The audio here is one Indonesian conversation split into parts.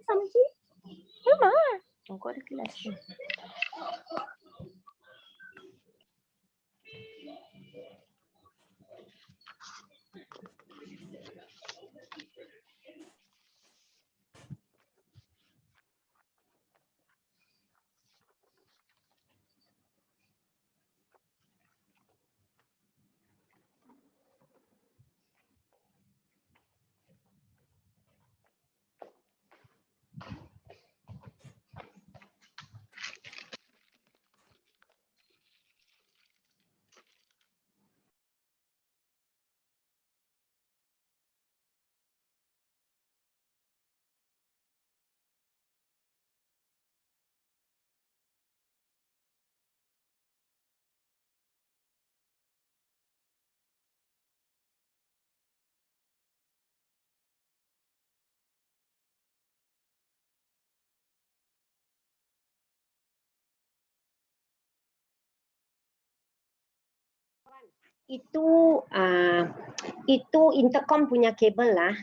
Sama sih. Sama. Kau ada kelas. Itu intercom punya kabel lah.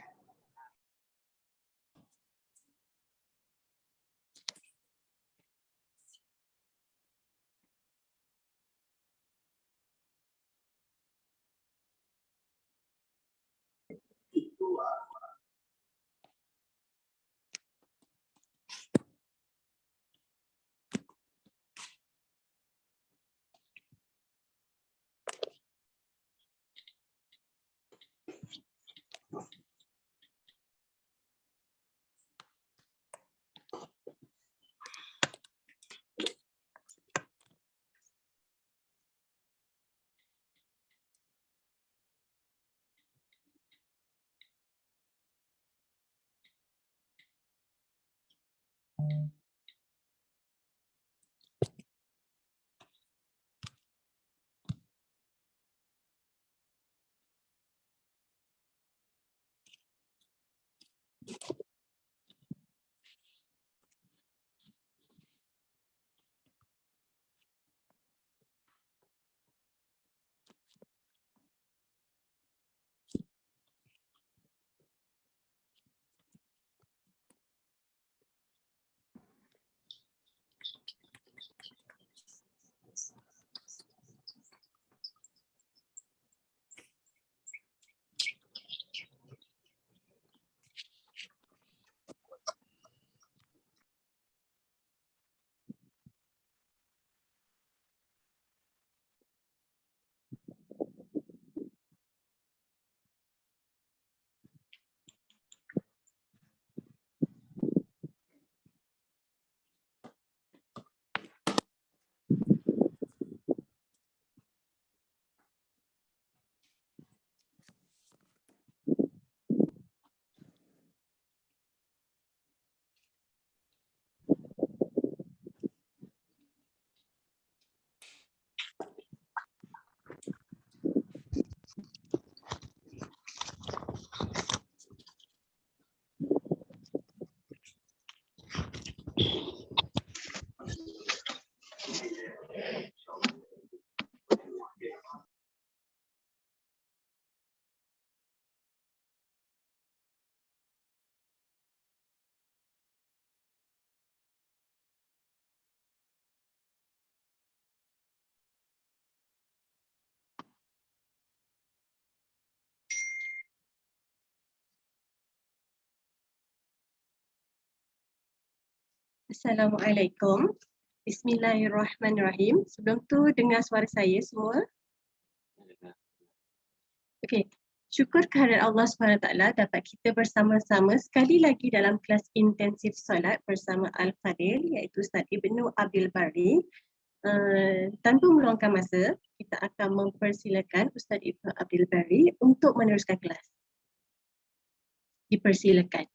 Assalamualaikum. Bismillahirrahmanirrahim. Sebelum tu dengar suara saya semua. Okey. Syukur kehadirat Allah SWT dapat kita bersama-sama sekali lagi dalam kelas intensif solat bersama Al-Fadil iaitu Ustaz Ibnu Abdul Bari. Tanpa meluangkan masa, kita akan mempersilakan Ustaz Ibnu Abdul Bari untuk meneruskan kelas. Dipersilakan.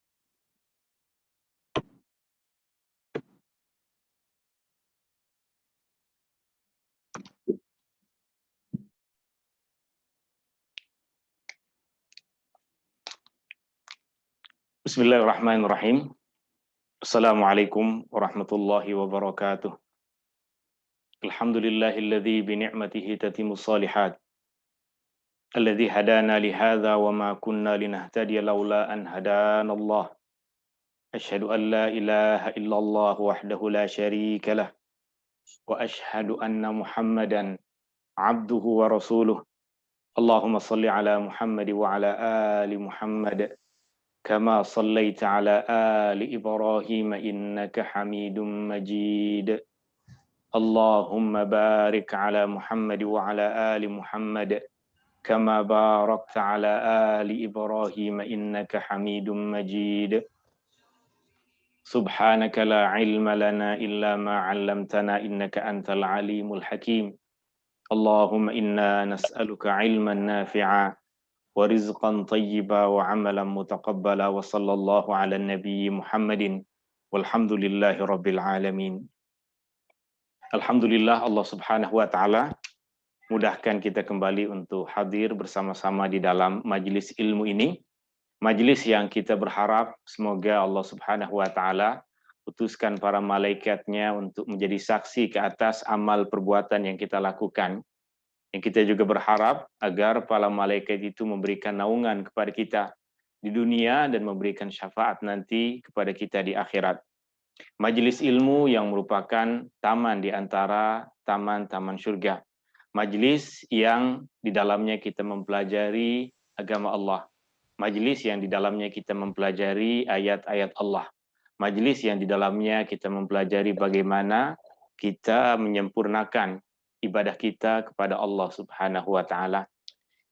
Bismillahirrahmanirrahim. Assalamualaikum warahmatullahi wabarakatuh. Alhamdulillahilladzi bi ni'matihi tatimmus shalihat الذي هدانا لهذا وما كنا لنهتدي لولا أن هدانا الله أشهد أن لا إله إلا الله وحده لا شريك له وأشهد أن محمدا عبده ورسوله اللهم صل على محمد وعلى آل محمد كما صليت على آل إبراهيم إنك حميد مجيد اللهم بارك على محمد وعلى آل محمد كما باركت على آل إبراهيم إنك حميد مجيد سبحانك لا علم لنا إلا ما علمتنا إنك أنت العليم الحكيم اللهم إنا نسألك علما نافعا ورزقا طيبا وعملا متقبلا وصلى الله على النبي محمد والحمد لله رب العالمين. Alhamdulillah Allah Subhanahu wa taala mudahkan kita kembali untuk hadir bersama-sama di dalam majelis ilmu ini. Majelis yang kita berharap semoga Allah Subhanahu wa taala utuskan para malaikatnya untuk menjadi saksi ke atas amal perbuatan yang kita lakukan. Yang kita juga berharap agar para malaikat itu memberikan naungan kepada kita di dunia dan memberikan syafaat nanti kepada kita di akhirat. Majelis ilmu yang merupakan taman di antara taman-taman surga. Majelis yang di dalamnya kita mempelajari agama Allah. Majelis yang di dalamnya kita mempelajari ayat-ayat Allah. Majelis yang di dalamnya kita mempelajari bagaimana kita menyempurnakan ibadah kita kepada Allah Subhanahu wa taala.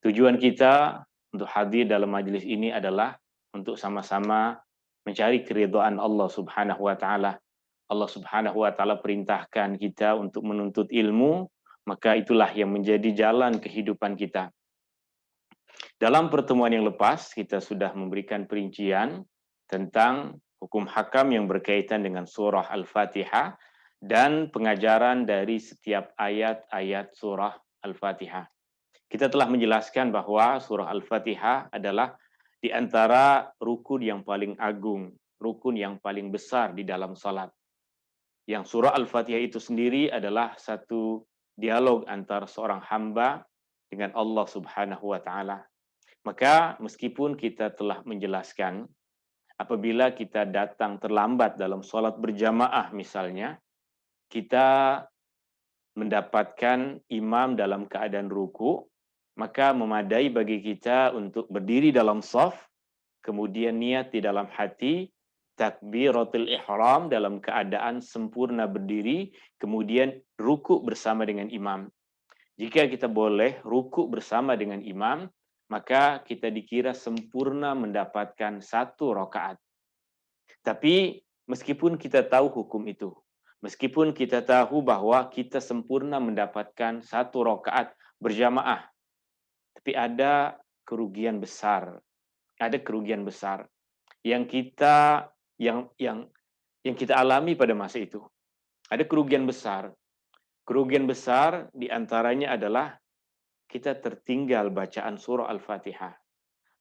Tujuan kita untuk hadir dalam majelis ini adalah untuk sama-sama mencari keridhaan Allah Subhanahu wa taala. Allah Subhanahu wa taala perintahkan kita untuk menuntut ilmu, maka itulah yang menjadi jalan kehidupan kita. Dalam pertemuan yang lepas kita sudah memberikan perincian tentang hukum hakam yang berkaitan dengan surah Al-Fatihah dan pengajaran dari setiap ayat-ayat surah Al-Fatihah. Kita telah menjelaskan bahwa surah Al-Fatihah adalah di antara rukun yang paling agung, rukun yang paling besar di dalam salat. Yang surah Al-Fatihah itu sendiri adalah satu dialog antara seorang hamba dengan Allah Subhanahu wa taala. Maka meskipun kita telah menjelaskan apabila kita datang terlambat dalam salat berjamaah misalnya, kita mendapatkan imam dalam keadaan ruku, maka memadai bagi kita untuk berdiri dalam shaf, kemudian niat di dalam hati, takbiratul ihram dalam keadaan sempurna berdiri, kemudian ruku bersama dengan imam. Jika kita boleh ruku bersama dengan imam, maka kita dikira sempurna mendapatkan 1 rakaat. Tapi meskipun kita tahu hukum itu, meskipun kita tahu bahwa kita sempurna mendapatkan 1 rakaat berjamaah, tapi ada kerugian besar. Ada kerugian besar yang kita alami pada masa itu. Ada kerugian besar. Kerugian besar diantaranya adalah kita tertinggal bacaan surah Al-Fatihah.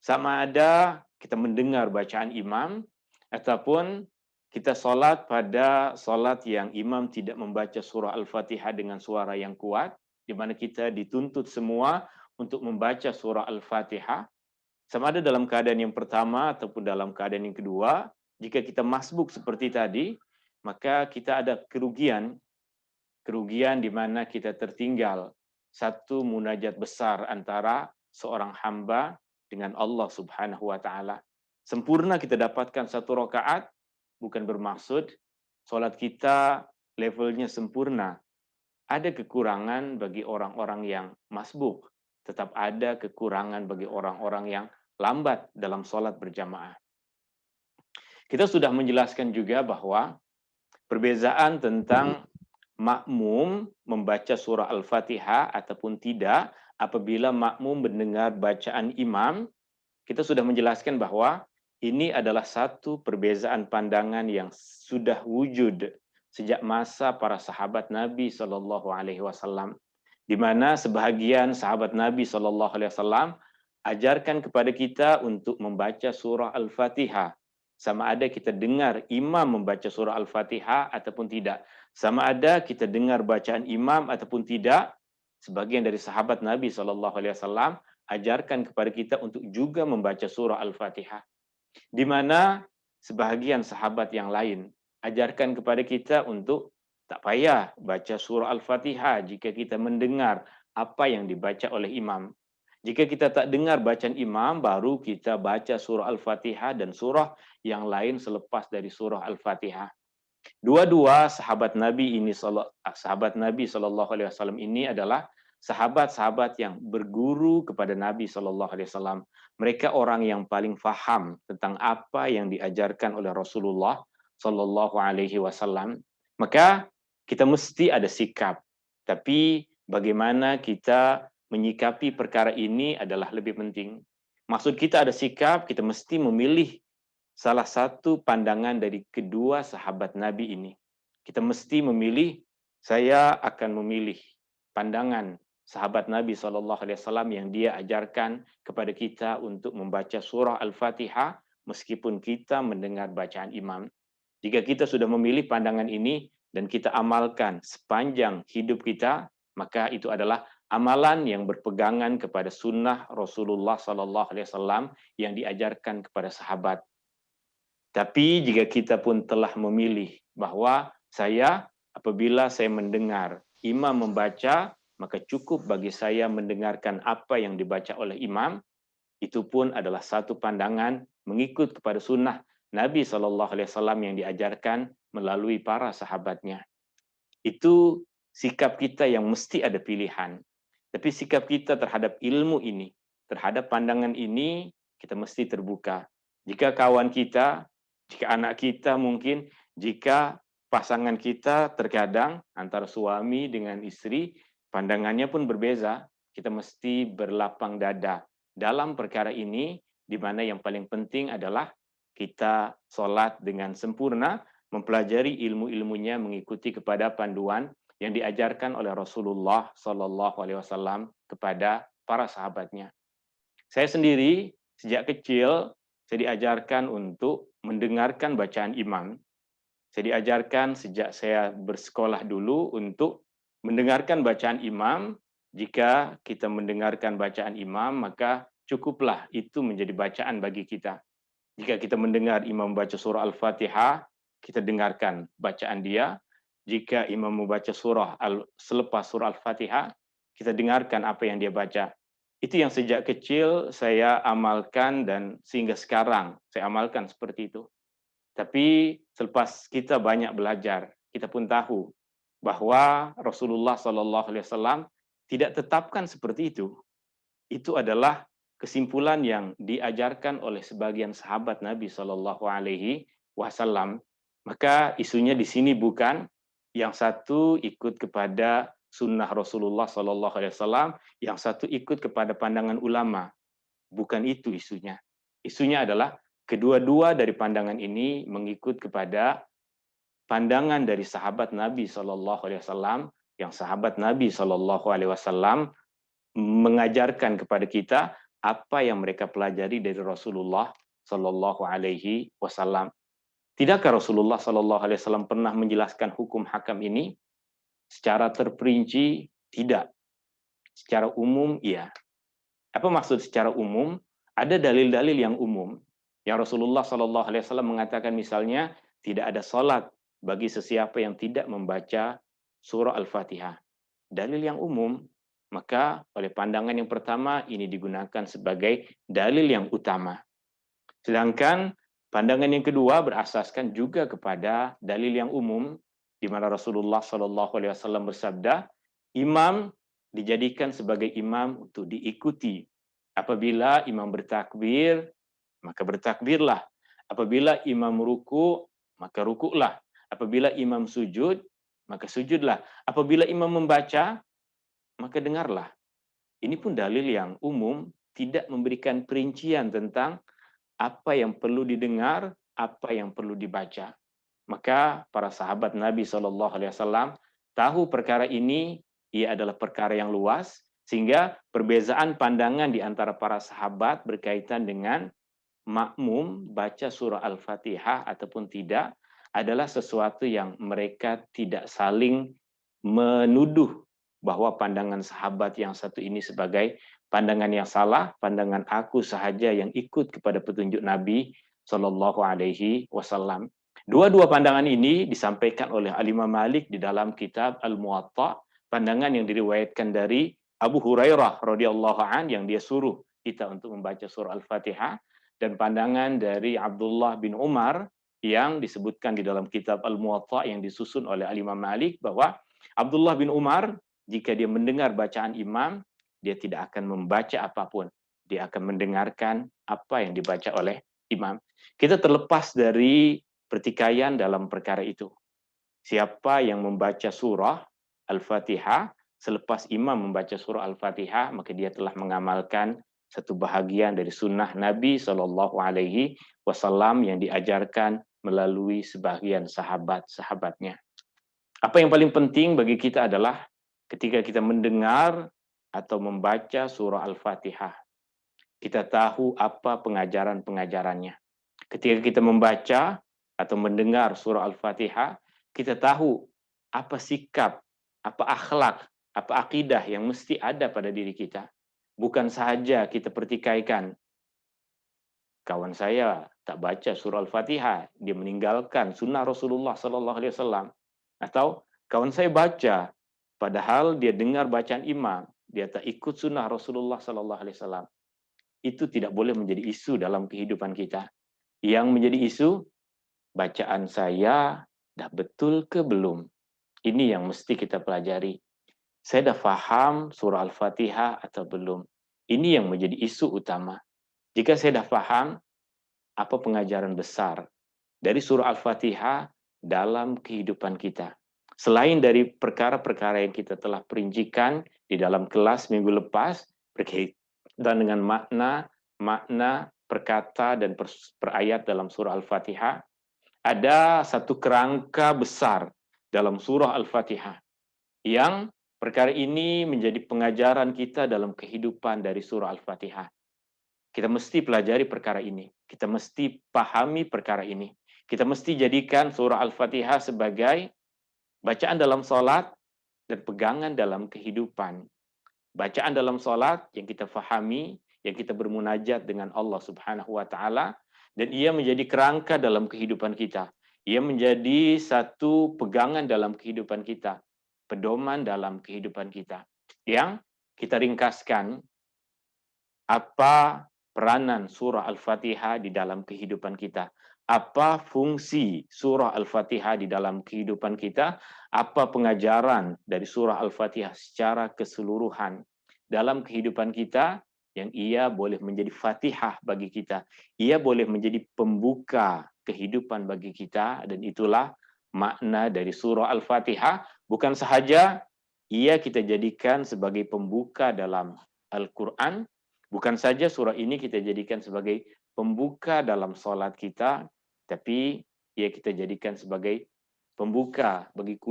Sama ada kita mendengar bacaan imam ataupun kita sholat pada sholat yang imam tidak membaca surah Al-Fatihah dengan suara yang kuat, di mana kita dituntut semua untuk membaca surah Al-Fatihah, sama ada dalam keadaan yang pertama ataupun dalam keadaan yang kedua. Jika kita masbuk seperti tadi, maka kita ada kerugian di mana kita tertinggal satu munajat besar antara seorang hamba dengan Allah Subhanahu wa taala. Sempurna kita dapatkan 1 rakaat bukan bermaksud salat kita levelnya sempurna. Ada kekurangan bagi orang-orang yang masbuk. Tetap ada kekurangan bagi orang-orang yang lambat dalam sholat berjamaah. Kita sudah menjelaskan juga bahwa perbezaan tentang makmum membaca surah Al-Fatihah ataupun tidak apabila makmum mendengar bacaan imam, kita sudah menjelaskan bahwa ini adalah satu perbezaan pandangan yang sudah wujud sejak masa para sahabat Nabi SAW. Di mana sebahagian sahabat Nabi SAW ajarkan kepada kita untuk membaca surah Al-Fatihah. Sama ada kita dengar imam membaca surah Al-Fatihah ataupun tidak. Sama ada kita dengar bacaan imam ataupun tidak. Sebagian dari sahabat Nabi SAW ajarkan kepada kita untuk juga membaca surah Al-Fatihah. Di mana sebahagian sahabat yang lain ajarkan kepada kita untuk tak payah baca surah Al-Fatihah jika kita mendengar apa yang dibaca oleh imam. Jika kita tak dengar bacaan imam, baru kita baca surah Al-Fatihah dan surah yang lain selepas dari surah Al-Fatihah. Dua-dua sahabat Nabi ini, sahabat Nabi SAW ini adalah sahabat-sahabat yang berguru kepada Nabi SAW. Mereka orang yang paling faham tentang apa yang diajarkan oleh Rasulullah SAW. Maka kita mesti ada sikap. Tapi bagaimana kita menyikapi perkara ini adalah lebih penting. Maksud kita ada sikap, kita mesti memilih salah satu pandangan dari kedua sahabat Nabi ini. Kita mesti memilih, saya akan memilih pandangan sahabat Nabi SAW yang dia ajarkan kepada kita untuk membaca surah Al-Fatihah meskipun kita mendengar bacaan imam. Jika kita sudah memilih pandangan ini dan kita amalkan sepanjang hidup kita, maka itu adalah amalan yang berpegangan kepada sunnah Rasulullah SAW yang diajarkan kepada sahabat. Tapi jika kita pun telah memilih bahwa apabila saya mendengar imam membaca, maka cukup bagi saya mendengarkan apa yang dibaca oleh imam, itu pun adalah satu pandangan mengikut kepada sunnah Nabi SAW yang diajarkan melalui para sahabatnya. Itu sikap kita yang mesti ada pilihan. Tapi sikap kita terhadap ilmu ini, terhadap pandangan ini, kita mesti terbuka. Jika kawan kita, jika anak kita mungkin, jika pasangan kita terkadang antara suami dengan istri, pandangannya pun berbeza, kita mesti berlapang dada. Dalam perkara ini, di mana yang paling penting adalah kita sholat dengan sempurna, mempelajari ilmu-ilmunya, mengikuti kepada panduan yang diajarkan oleh Rasulullah SAW kepada para sahabatnya. Saya sendiri, sejak kecil, saya diajarkan untuk mendengarkan bacaan imam. Saya diajarkan sejak saya bersekolah dulu untuk mendengarkan bacaan imam. Jika kita mendengarkan bacaan imam, maka cukuplah itu menjadi bacaan bagi kita. Jika kita mendengar imam membaca surah Al-Fatihah, kita dengarkan bacaan dia. Jika imam membaca surah selepas surah Al-Fatihah, kita dengarkan apa yang dia baca. Itu yang sejak kecil saya amalkan dan sehingga sekarang saya amalkan seperti itu. Tapi selepas kita banyak belajar, kita pun tahu bahwa Rasulullah SAW tidak tetapkan seperti itu. Itu adalah kesimpulan yang diajarkan oleh sebagian sahabat Nabi SAW. Maka isunya di sini bukan yang satu ikut kepada sunnah Rasulullah SAW, yang satu ikut kepada pandangan ulama. Bukan itu isunya. Isunya adalah kedua-dua dari pandangan ini mengikut kepada pandangan dari sahabat Nabi SAW, yang sahabat Nabi SAW mengajarkan kepada kita apa yang mereka pelajari dari Rasulullah SAW. Tidakkah Rasulullah SAW pernah menjelaskan hukum hakam ini secara terperinci? Tidak. Secara umum, iya. Apa maksud secara umum? Ada dalil-dalil yang umum. Yang Rasulullah SAW mengatakan misalnya, tidak ada salat bagi sesiapa yang tidak membaca surah Al-Fatihah. Dalil yang umum. Maka oleh pandangan yang pertama, ini digunakan sebagai dalil yang utama. Sedangkan pandangan yang kedua berasaskan juga kepada dalil yang umum, di mana Rasulullah SAW bersabda, imam dijadikan sebagai imam untuk diikuti. Apabila imam bertakbir, maka bertakbirlah. Apabila imam ruku, maka rukuklah. Apabila imam sujud, maka sujudlah. Apabila imam membaca, maka dengarlah. Ini pun dalil yang umum, tidak memberikan perincian tentang apa yang perlu didengar, apa yang perlu dibaca. Maka para sahabat Nabi SAW tahu perkara ini, ia adalah perkara yang luas, sehingga perbezaan pandangan di antara para sahabat berkaitan dengan makmum baca surah Al-Fatihah ataupun tidak, adalah sesuatu yang mereka tidak saling menuduh bahwa pandangan sahabat yang satu ini sebagai pandangan yang salah, pandangan aku sahaja yang ikut kepada petunjuk Nabi Shallallahu Alaihi Wasallam. Dua-dua pandangan ini disampaikan oleh Al-Imam Malik di dalam kitab Al-Muwatta, pandangan yang diriwayatkan dari Abu Hurairah radhiyallahu an yang dia suruh kita untuk membaca surah Al-Fatihah, dan pandangan dari Abdullah bin Umar yang disebutkan di dalam kitab Al-Muwatta yang disusun oleh Al-Imam Malik, bahwa Abdullah bin Umar jika dia mendengar bacaan imam, dia tidak akan membaca apapun, dia akan mendengarkan apa yang dibaca oleh imam. Kita terlepas dari pertikaian dalam perkara itu. Siapa yang membaca surah Al-Fatihah selepas imam membaca surah Al-Fatihah, maka dia telah mengamalkan satu bahagian dari sunnah Nabi Shallallahu Alaihi Wasallam yang diajarkan melalui sebagian sahabat-sahabatnya. Apa yang paling penting bagi kita adalah ketika kita mendengar atau membaca surah Al-Fatihah, kita tahu apa pengajaran-pengajarannya. Ketika kita membaca atau mendengar surah Al-Fatihah, kita tahu apa sikap, apa akhlak, apa akidah yang mesti ada pada diri kita. Bukan saja kita pertikaikan, kawan saya tak baca surah Al-Fatihah, dia meninggalkan sunnah Rasulullah Sallallahu Alaihi Wasallam. Atau kawan saya baca, padahal dia dengar bacaan imam, dia tak ikut sunnah Rasulullah Sallallahu Alaihi Wasallam. Itu tidak boleh menjadi isu dalam kehidupan kita. Yang menjadi isu, bacaan saya dah betul ke belum? Ini yang mesti kita pelajari. Saya dah faham surah Al-Fatihah atau belum? Ini yang menjadi isu utama. Jika saya dah faham, apa pengajaran besar dari surah Al-Fatihah dalam kehidupan kita? Selain dari perkara-perkara yang kita telah perincikan di dalam kelas minggu lepas, berkaitan dengan makna perkata dan perayat dalam surah Al-Fatihah, ada satu kerangka besar dalam surah Al-Fatihah yang perkara ini menjadi pengajaran kita dalam kehidupan dari surah Al-Fatihah. Kita mesti pelajari perkara ini. Kita mesti pahami perkara ini. Kita mesti jadikan surah Al-Fatihah sebagai bacaan dalam sholat dan pegangan dalam kehidupan. Bacaan dalam sholat yang kita fahami, yang kita bermunajat dengan Allah Subhanahu wa Ta'ala, dan ia menjadi kerangka dalam kehidupan kita. Ia menjadi satu pegangan dalam kehidupan kita, pedoman dalam kehidupan kita. Yang kita ringkaskan, apa peranan surah Al-Fatihah di dalam kehidupan kita? Apa fungsi surah Al-Fatihah di dalam kehidupan kita? Apa pengajaran dari surah Al-Fatihah secara keseluruhan dalam kehidupan kita, yang ia boleh menjadi Fatihah bagi kita. Ia boleh menjadi pembuka kehidupan bagi kita, dan itulah makna dari surah Al-Fatihah. Bukan sahaja ia kita jadikan sebagai pembuka dalam Al-Quran, bukan saja surah ini kita jadikan sebagai pembuka dalam sholat kita, tapi ia kita jadikan sebagai pembuka, bagi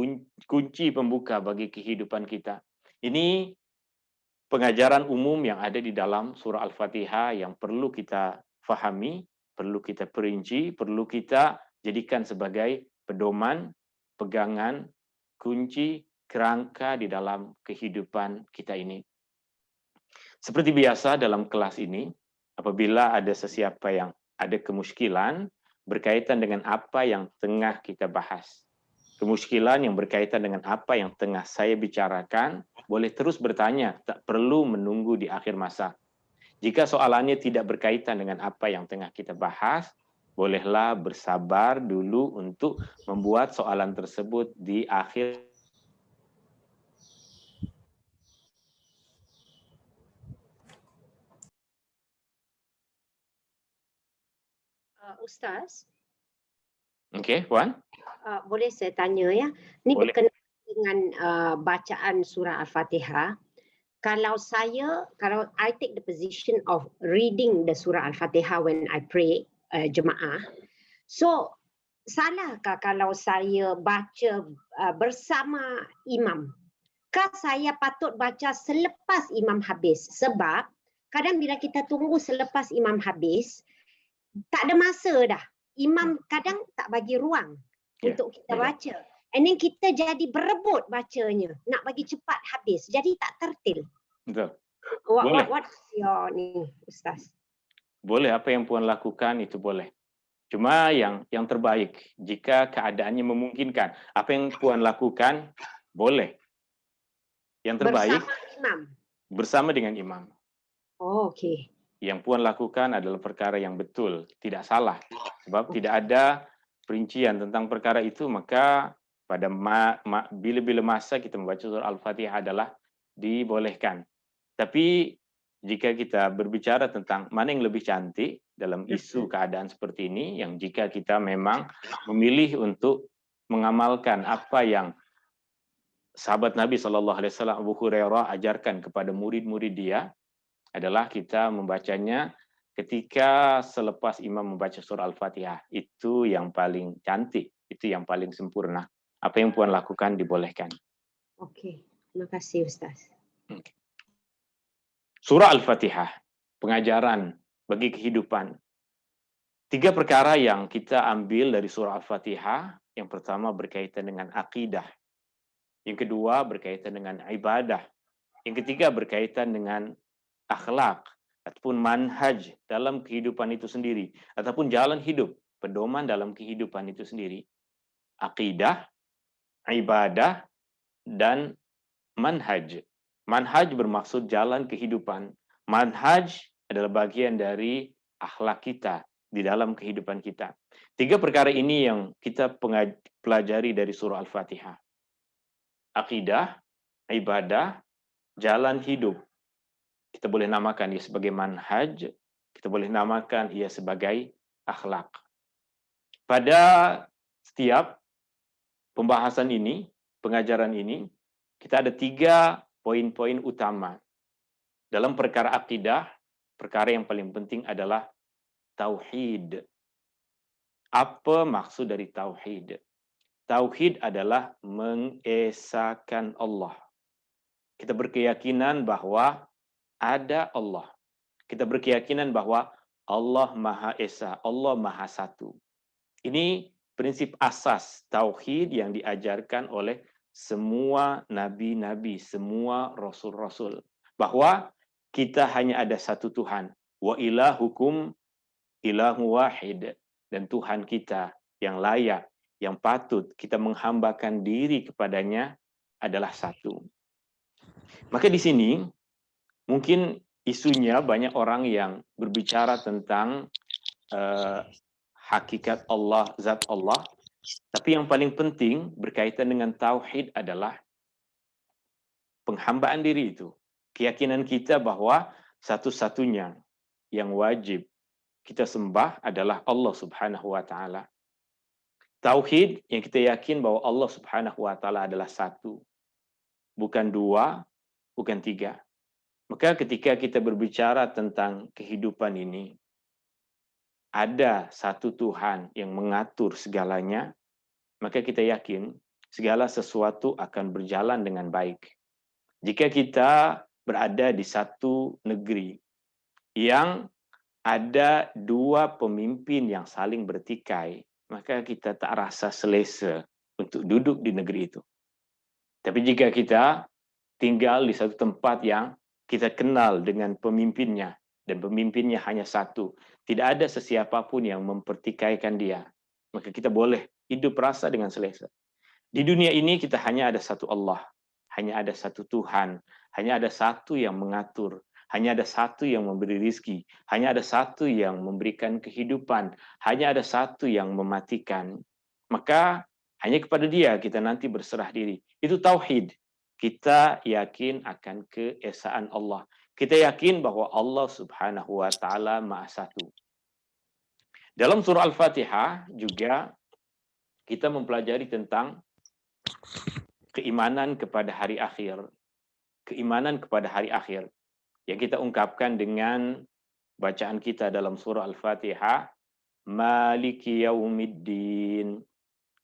kunci pembuka bagi kehidupan kita. Ini pengajaran umum yang ada di dalam surah Al-Fatihah yang perlu kita fahami, perlu kita perinci, perlu kita jadikan sebagai pedoman, pegangan, kunci, kerangka di dalam kehidupan kita ini. Seperti biasa dalam kelas ini, apabila ada sesiapa yang ada kemuskilan berkaitan dengan apa yang tengah kita bahas, kemuskilan yang berkaitan dengan apa yang tengah saya bicarakan, boleh terus bertanya, tak perlu menunggu di akhir masa. Jika soalannya tidak berkaitan dengan apa yang tengah kita bahas, bolehlah bersabar dulu untuk membuat soalan tersebut di akhir. Ustaz, Okey, Puan? boleh saya tanya ya? Ini Boleh. berkenaan dengan bacaan surah Al-Fatihah. Kalau I take the position of reading the surah Al-Fatihah when I pray jemaah, so salahkah kalau saya baca bersama imam? Kah saya patut baca selepas imam habis? Sebab kadang bila kita tunggu selepas imam habis, tak ada masa dah. Imam kadang tak bagi ruang untuk kita baca. And then kita jadi berebut bacanya, nak bagi cepat habis. Jadi tak tertil. Betul. Boleh. What's your ni, Ustaz? Boleh, apa yang Puan lakukan itu boleh. Cuma yang terbaik jika keadaannya memungkinkan. Apa yang Puan lakukan boleh. Yang terbaik Bersama imam. bersama dengan imam. Oh, okey. Yang Puan lakukan adalah perkara yang betul, tidak salah. Sebab tidak ada perincian tentang perkara itu, maka pada bila-bila masa kita membaca surah Al-Fatihah adalah dibolehkan. Tapi jika kita berbicara tentang mana yang lebih cantik dalam isu keadaan seperti ini, yang jika kita memang memilih untuk mengamalkan apa yang sahabat Nabi SAW Abu Hurairah ajarkan kepada murid-murid dia, adalah kita membacanya ketika selepas imam membaca surah Al-Fatihah. Itu yang paling cantik, itu yang paling sempurna. Apa yang Puan lakukan dibolehkan. Okey, terima kasih Ustaz. Surah Al-Fatihah, pengajaran bagi kehidupan. 3 perkara yang kita ambil dari surah Al-Fatihah. Yang pertama berkaitan dengan akidah. Yang kedua berkaitan dengan ibadah. Yang ketiga berkaitan dengan akhlak ataupun manhaj dalam kehidupan itu sendiri, ataupun jalan hidup, pedoman dalam kehidupan itu sendiri. Akidah, ibadah, dan manhaj. Manhaj bermaksud jalan kehidupan. Manhaj adalah bagian dari akhlak kita di dalam kehidupan kita. 3 perkara ini yang kita pelajari dari surah Al-Fatihah. Akidah, ibadah, jalan hidup. Kita boleh namakan ia sebagai manhaj, kita boleh namakan ia sebagai akhlak. Pada setiap pembahasan ini, pengajaran ini, kita ada 3 poin-poin utama. Dalam perkara akidah, perkara yang paling penting adalah tauhid. Apa maksud dari tauhid? Tauhid adalah mengesahkan Allah. Kita berkeyakinan bahwa ada Allah. Kita berkeyakinan bahwa Allah Maha Esa, Allah Maha Satu. Ini prinsip asas tauhid yang diajarkan oleh semua nabi-nabi, semua rasul-rasul. Bahwa kita hanya ada satu Tuhan. Wa ilahukum ilahu wahid. Dan Tuhan kita yang layak, yang patut kita menghambakan diri kepadanya adalah satu. Maka di sini mungkin isunya banyak orang yang berbicara tentang hakikat Allah, zat Allah. Tapi yang paling penting berkaitan dengan tauhid adalah penghambaan diri itu. Keyakinan kita bahwa satu-satunya yang wajib kita sembah adalah Allah Subhanahu wa taala. Tauhid yang kita yakin bahwa Allah Subhanahu wa taala adalah satu. Bukan 2, bukan 3. Maka ketika kita berbicara tentang kehidupan ini, ada satu Tuhan yang mengatur segalanya, maka kita yakin segala sesuatu akan berjalan dengan baik. Jika kita berada di satu negeri yang ada 2 pemimpin yang saling bertikai, maka kita tak rasa selesa untuk duduk di negeri itu. Tapi jika kita tinggal di satu tempat yang kita kenal dengan pemimpinnya, dan pemimpinnya hanya satu, tidak ada sesiapa pun yang mempertikaikan dia, maka kita boleh hidup rasa dengan selesa. Di dunia ini kita hanya ada satu Allah, hanya ada satu Tuhan, hanya ada satu yang mengatur, hanya ada satu yang memberi rizki, hanya ada satu yang memberikan kehidupan, hanya ada satu yang mematikan. Maka hanya kepada dia kita nanti berserah diri. Itu tauhid. Kita yakin akan keesaan Allah. Kita yakin bahwa Allah Subhanahu wa taala Maha Satu. Dalam surah Al-Fatihah juga kita mempelajari tentang keimanan kepada hari akhir. Keimanan kepada hari akhir yang kita ungkapkan dengan bacaan kita dalam surah Al-Fatihah, Maliki Yaumiddin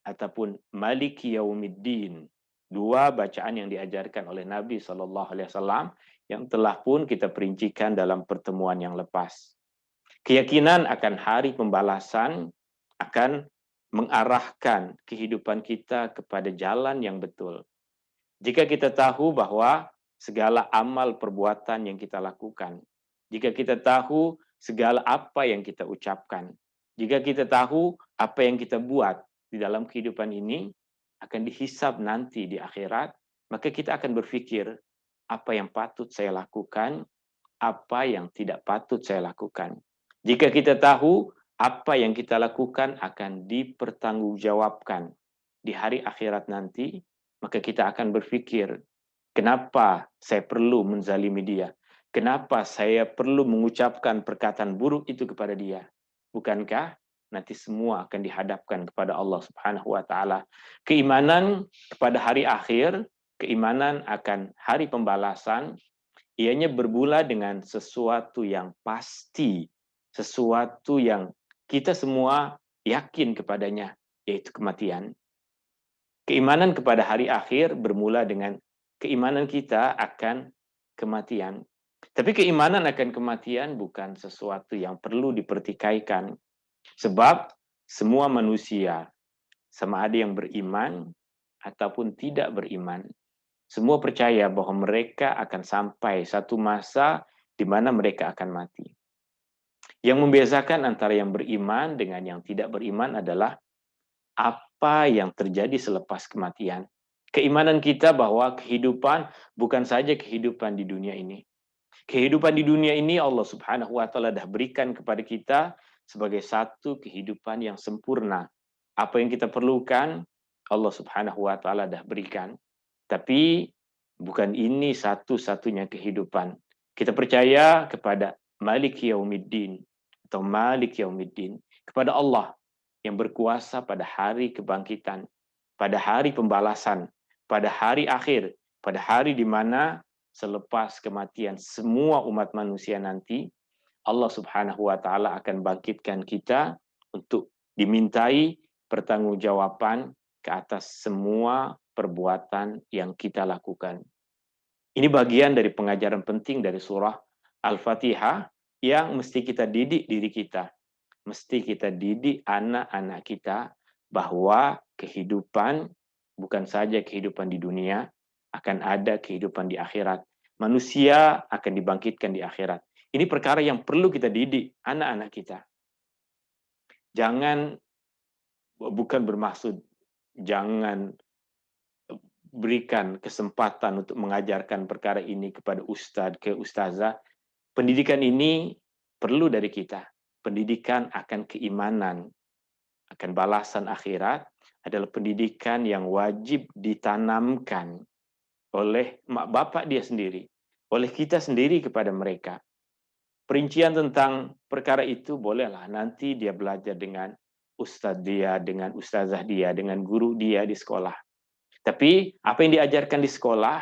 ataupun Maliki Yaumiddin. 2 bacaan yang diajarkan oleh Nabi SAW yang telah pun kita perincikan dalam pertemuan yang lepas. Keyakinan akan hari pembalasan akan mengarahkan kehidupan kita kepada jalan yang betul. Jika kita tahu bahwa segala amal perbuatan yang kita lakukan, jika kita tahu segala apa yang kita ucapkan, jika kita tahu apa yang kita buat di dalam kehidupan ini akan dihisab nanti di akhirat, maka kita akan berpikir apa yang patut saya lakukan, apa yang tidak patut saya lakukan. Jika kita tahu apa yang kita lakukan akan dipertanggungjawabkan di hari akhirat nanti, maka kita akan berpikir, kenapa saya perlu menzalimi dia? Kenapa saya perlu mengucapkan perkataan buruk itu kepada dia? Bukankah nanti semua akan dihadapkan kepada Allah Subhanahu wa taala? Keimanan kepada hari akhir, keimanan akan hari pembalasan, ianya bermula dengan sesuatu yang pasti, sesuatu yang kita semua yakin kepadanya, yaitu kematian. Keimanan kepada hari akhir bermula dengan keimanan kita akan kematian. Tapi keimanan akan kematian bukan sesuatu yang perlu dipertikaikan. Sebab semua manusia, sama ada yang beriman ataupun tidak beriman, semua percaya bahwa mereka akan sampai satu masa di mana mereka akan mati. Yang membedakan antara yang beriman dengan yang tidak beriman adalah apa yang terjadi selepas kematian. Keimanan kita bahwa kehidupan bukan saja kehidupan di dunia ini. Kehidupan di dunia ini Allah Subhanahu wa taala dah berikan kepada kita sebagai satu kehidupan yang sempurna. Apa yang kita perlukan Allah Subhanahu wa taala dah berikan. Tapi bukan ini satu-satunya kehidupan. Kita percaya kepada Malik Yaumiddin atau Malik Yaumiddin, kepada Allah yang berkuasa pada hari kebangkitan, pada hari pembalasan, pada hari akhir, pada hari di mana selepas kematian semua umat manusia nanti, Allah Subhanahu wa taala akan bangkitkan kita untuk dimintai pertanggungjawaban ke atas semua perbuatan yang kita lakukan. Ini bagian dari pengajaran penting dari surah Al-Fatihah yang mesti kita didik diri kita. Mesti kita didik anak-anak kita bahwa kehidupan bukan saja kehidupan di dunia, akan ada kehidupan di akhirat. Manusia akan dibangkitkan di akhirat. Ini perkara yang perlu kita didik anak-anak kita. Jangan, bukan bermaksud jangan berikan kesempatan untuk mengajarkan perkara ini kepada ustadz, ke ustazah. Pendidikan ini perlu dari kita. Pendidikan akan keimanan, akan balasan akhirat adalah pendidikan yang wajib ditanamkan oleh mak bapak dia sendiri, oleh kita sendiri kepada mereka. Perincian tentang perkara itu bolehlah nanti dia belajar dengan ustadz dia, dengan ustazah dia, dengan guru dia di sekolah. Tapi apa yang diajarkan di sekolah,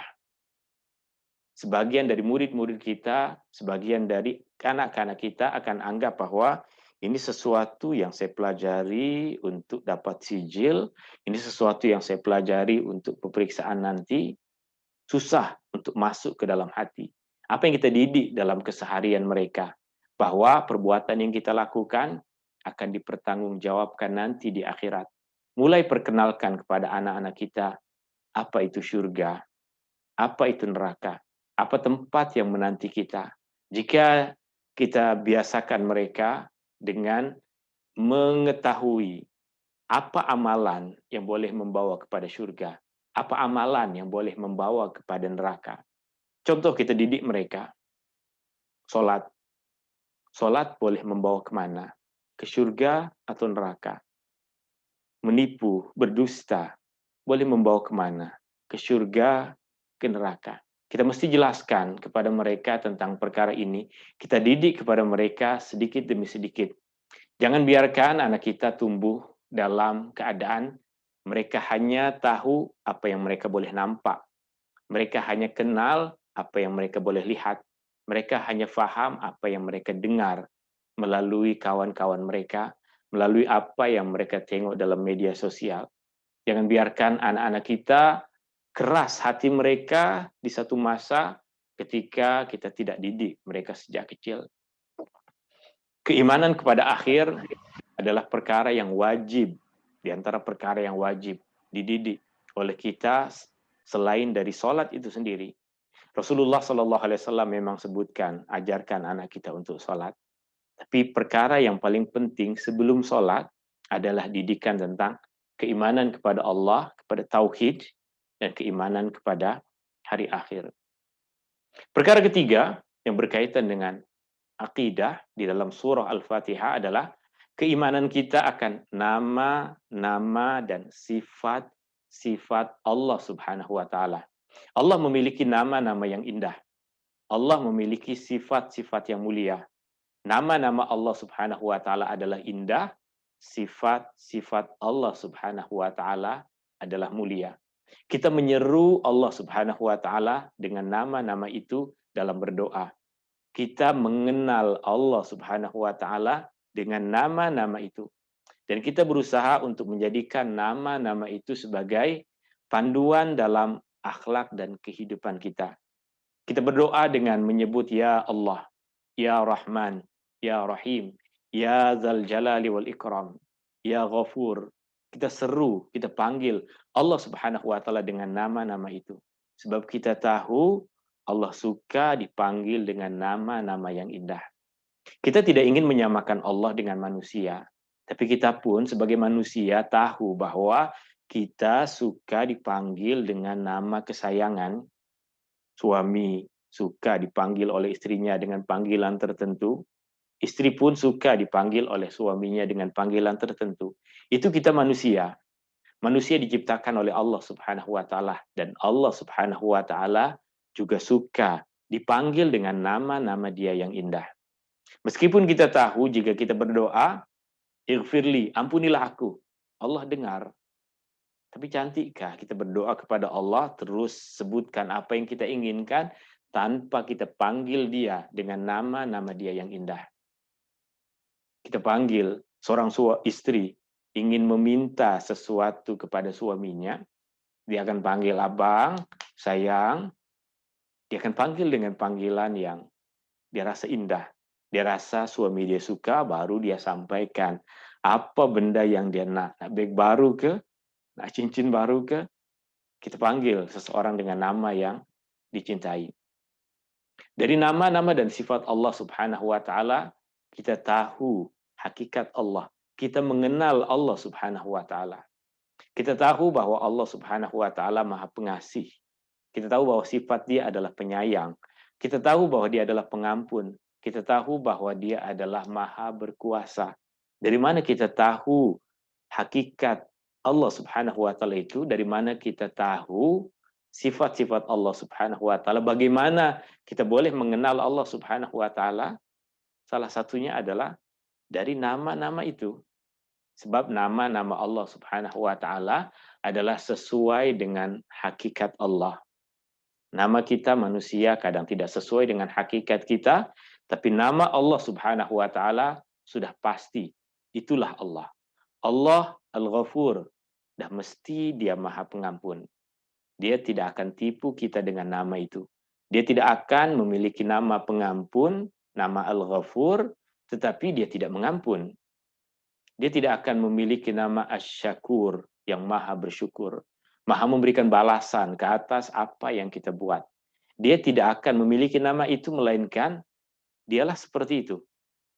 sebagian dari murid-murid kita, sebagian dari anak-anak kita akan anggap bahwa ini sesuatu yang saya pelajari untuk dapat sijil, ini sesuatu yang saya pelajari untuk pemeriksaan nanti, susah untuk masuk ke dalam hati. Apa yang kita didik dalam keseharian mereka, bahwa perbuatan yang kita lakukan akan dipertanggungjawabkan nanti di akhirat. Mulai perkenalkan kepada anak-anak kita, apa itu surga, apa itu neraka, apa tempat yang menanti kita. Jika kita biasakan mereka dengan mengetahui apa amalan yang boleh membawa kepada surga, apa amalan yang boleh membawa kepada neraka. Contoh kita didik mereka, sholat. Sholat boleh membawa kemana? Ke surga atau neraka? Menipu, berdusta, boleh membawa kemana? Ke surga, ke neraka. Kita mesti jelaskan kepada mereka tentang perkara ini. Kita didik kepada mereka sedikit demi sedikit. Jangan biarkan anak kita tumbuh dalam keadaan mereka hanya tahu apa yang mereka boleh nampak. Mereka hanya kenal apa yang mereka boleh lihat. Mereka hanya faham apa yang mereka dengar melalui kawan-kawan mereka, melalui apa yang mereka tengok dalam media sosial. Jangan biarkan anak-anak kita keras hati mereka di satu masa ketika kita tidak didik mereka sejak kecil. Keimanan kepada akhir adalah perkara yang wajib, di antara perkara yang wajib dididik oleh kita selain dari sholat itu sendiri. Rasulullah SAW memang sebutkan, ajarkan anak kita untuk sholat. Tapi perkara yang paling penting sebelum sholat adalah didikan tentang keimanan kepada Allah, kepada tauhid, dan keimanan kepada hari akhir. Perkara ketiga yang berkaitan dengan akidah di dalam surah Al-Fatihah adalah keimanan kita akan nama-nama dan sifat-sifat Allah Subhanahu wa taala. Allah memiliki nama-nama yang indah. Allah memiliki sifat-sifat yang mulia. Nama-nama Allah Subhanahu wa taala adalah indah, sifat-sifat Allah Subhanahu wa taala adalah mulia. Kita menyeru Allah Subhanahu wa taala dengan nama-nama itu dalam berdoa. Kita mengenal Allah Subhanahu wa taala dengan nama-nama itu. Dan kita berusaha untuk menjadikan nama-nama itu sebagai panduan dalam akhlak dan kehidupan kita. Kita berdoa dengan menyebut ya Allah, ya Rahman, ya Rahim, ya Dzal Jalali wal Ikram, ya Ghafur. Kita seru, kita panggil Allah Subhanahu wa taala dengan nama-nama itu. Sebab kita tahu Allah suka dipanggil dengan nama-nama yang indah. Kita tidak ingin menyamakan Allah dengan manusia, tapi kita pun sebagai manusia tahu bahwa kita suka dipanggil dengan nama kesayangan. Suami suka dipanggil oleh istrinya dengan panggilan tertentu. Istri pun suka dipanggil oleh suaminya dengan panggilan tertentu. Itu kita manusia. Manusia diciptakan oleh Allah Subhanahu wa taala dan Allah Subhanahu wa taala juga suka dipanggil dengan nama-nama Dia yang indah. Meskipun kita tahu jika kita berdoa, "Ighfirli, ampunilah aku." Allah dengar. Tapi cantikkah kita berdoa kepada Allah terus sebutkan apa yang kita inginkan tanpa kita panggil Dia dengan nama-nama Dia yang indah? Kita panggil seorang istri ingin meminta sesuatu kepada suaminya, dia akan panggil abang, sayang. Dia akan panggil dengan panggilan yang dia rasa indah. Dia rasa suami dia suka, baru dia sampaikan apa benda yang dia nak. Nak beg baru ke? Nak cincin baru ke? Kita panggil seseorang dengan nama yang dicintai. Dari nama-nama dan sifat Allah Subhanahu wa taala, kita tahu hakikat Allah. Kita mengenal Allah Subhanahu wa taala. Kita tahu bahwa Allah Subhanahu wa taala Maha Pengasih. Kita tahu bahwa sifat Dia adalah penyayang. Kita tahu bahwa Dia adalah pengampun. Kita tahu bahwa Dia adalah Maha Berkuasa. Dari mana kita tahu hakikat Allah Subhanahu wa taala itu? Dari mana kita tahu sifat-sifat Allah Subhanahu wa taala? Bagaimana kita boleh mengenal Allah Subhanahu wa taala? Salah satunya adalah dari nama-nama itu. Sebab nama-nama Allah Subhanahu wa taala adalah sesuai dengan hakikat Allah. Nama kita manusia kadang tidak sesuai dengan hakikat kita, tapi nama Allah Subhanahu wa taala sudah pasti. Itulah Allah. Allah Al-Ghafur, dah mesti Dia Maha Pengampun. Dia tidak akan tipu kita dengan nama itu. Dia tidak akan memiliki nama pengampun, nama Al-Ghafur, tetapi Dia tidak mengampun. Dia tidak akan memiliki nama Asy-Syakur, yang Maha Bersyukur. Maha memberikan balasan ke atas apa yang kita buat. Dia tidak akan memiliki nama itu, melainkan Dialah seperti itu.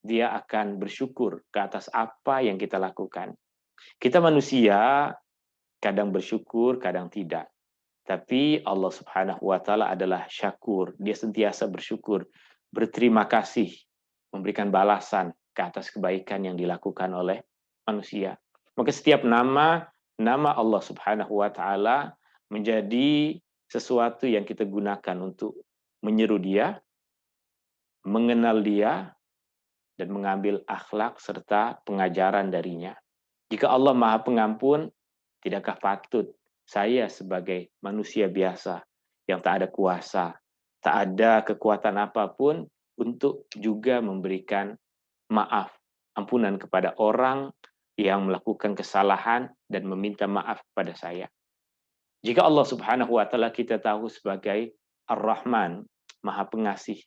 Dia akan bersyukur ke atas apa yang kita lakukan. Kita manusia kadang bersyukur, kadang tidak. Tapi Allah Subhanahu wa taala adalah Syakur. Dia sentiasa bersyukur, berterima kasih, memberikan balasan ke atas kebaikan yang dilakukan oleh manusia. Maka setiap nama Allah Subhanahu wa taala menjadi sesuatu yang kita gunakan untuk menyeru Dia, mengenal Dia, dan mengambil akhlak serta pengajaran darinya. Jika Allah Maha Pengampun, tidakkah patut saya sebagai manusia biasa yang tak ada kuasa, tak ada kekuatan apapun untuk juga memberikan maaf, ampunan kepada orang yang melakukan kesalahan dan meminta maaf kepada saya. Jika Allah Subhanahu wa taala kita tahu sebagai Ar-Rahman, Maha Pengasih,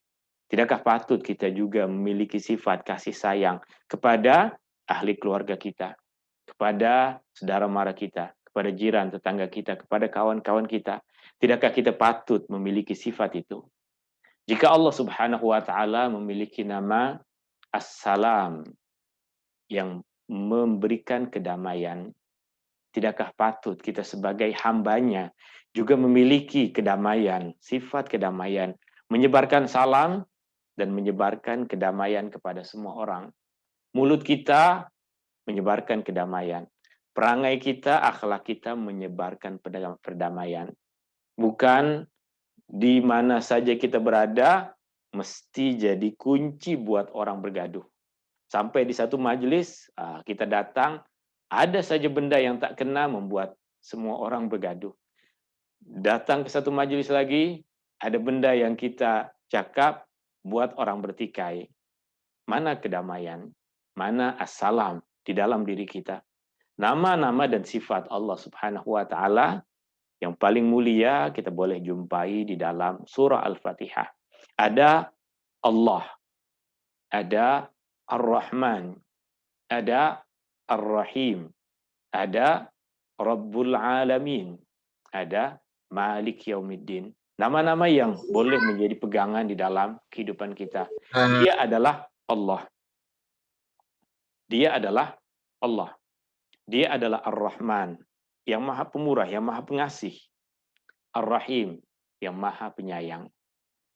tidakkah patut kita juga memiliki sifat kasih sayang kepada ahli keluarga kita, kepada saudara mara kita, kepada jiran tetangga kita, kepada kawan-kawan kita? Tidakkah kita patut memiliki sifat itu? Jika Allah Subhanahu wa taala memiliki nama As-Salam yang memberikan kedamaian, tidakkah patut kita sebagai hambanya juga memiliki kedamaian, sifat kedamaian, menyebarkan salam dan menyebarkan kedamaian kepada semua orang. Mulut kita menyebarkan kedamaian. Perangai kita, akhlak kita menyebarkan perdamaian. Bukan di mana saja kita berada, mesti jadi kunci buat orang bergaduh. Sampai di satu majelis, kita datang, ada saja benda yang tak kena membuat semua orang bergaduh. Datang ke satu majelis lagi, ada benda yang kita cakap, buat orang bertikai. Mana kedamaian? Mana as-salam di dalam diri kita? Nama-nama dan sifat Allah Subhanahu wa taala yang paling mulia kita boleh jumpai di dalam surah Al-Fatihah. Ada Allah, ada Ar-Rahman, ada Ar-Rahim, ada Rabbul Alamin, ada Malik Yaumiddin. Nama-nama yang boleh menjadi pegangan di dalam kehidupan kita. Dia adalah Allah. Dia adalah Allah. Dia adalah Ar-Rahman, yang maha pemurah, yang maha pengasih. Ar-Rahim, yang maha penyayang.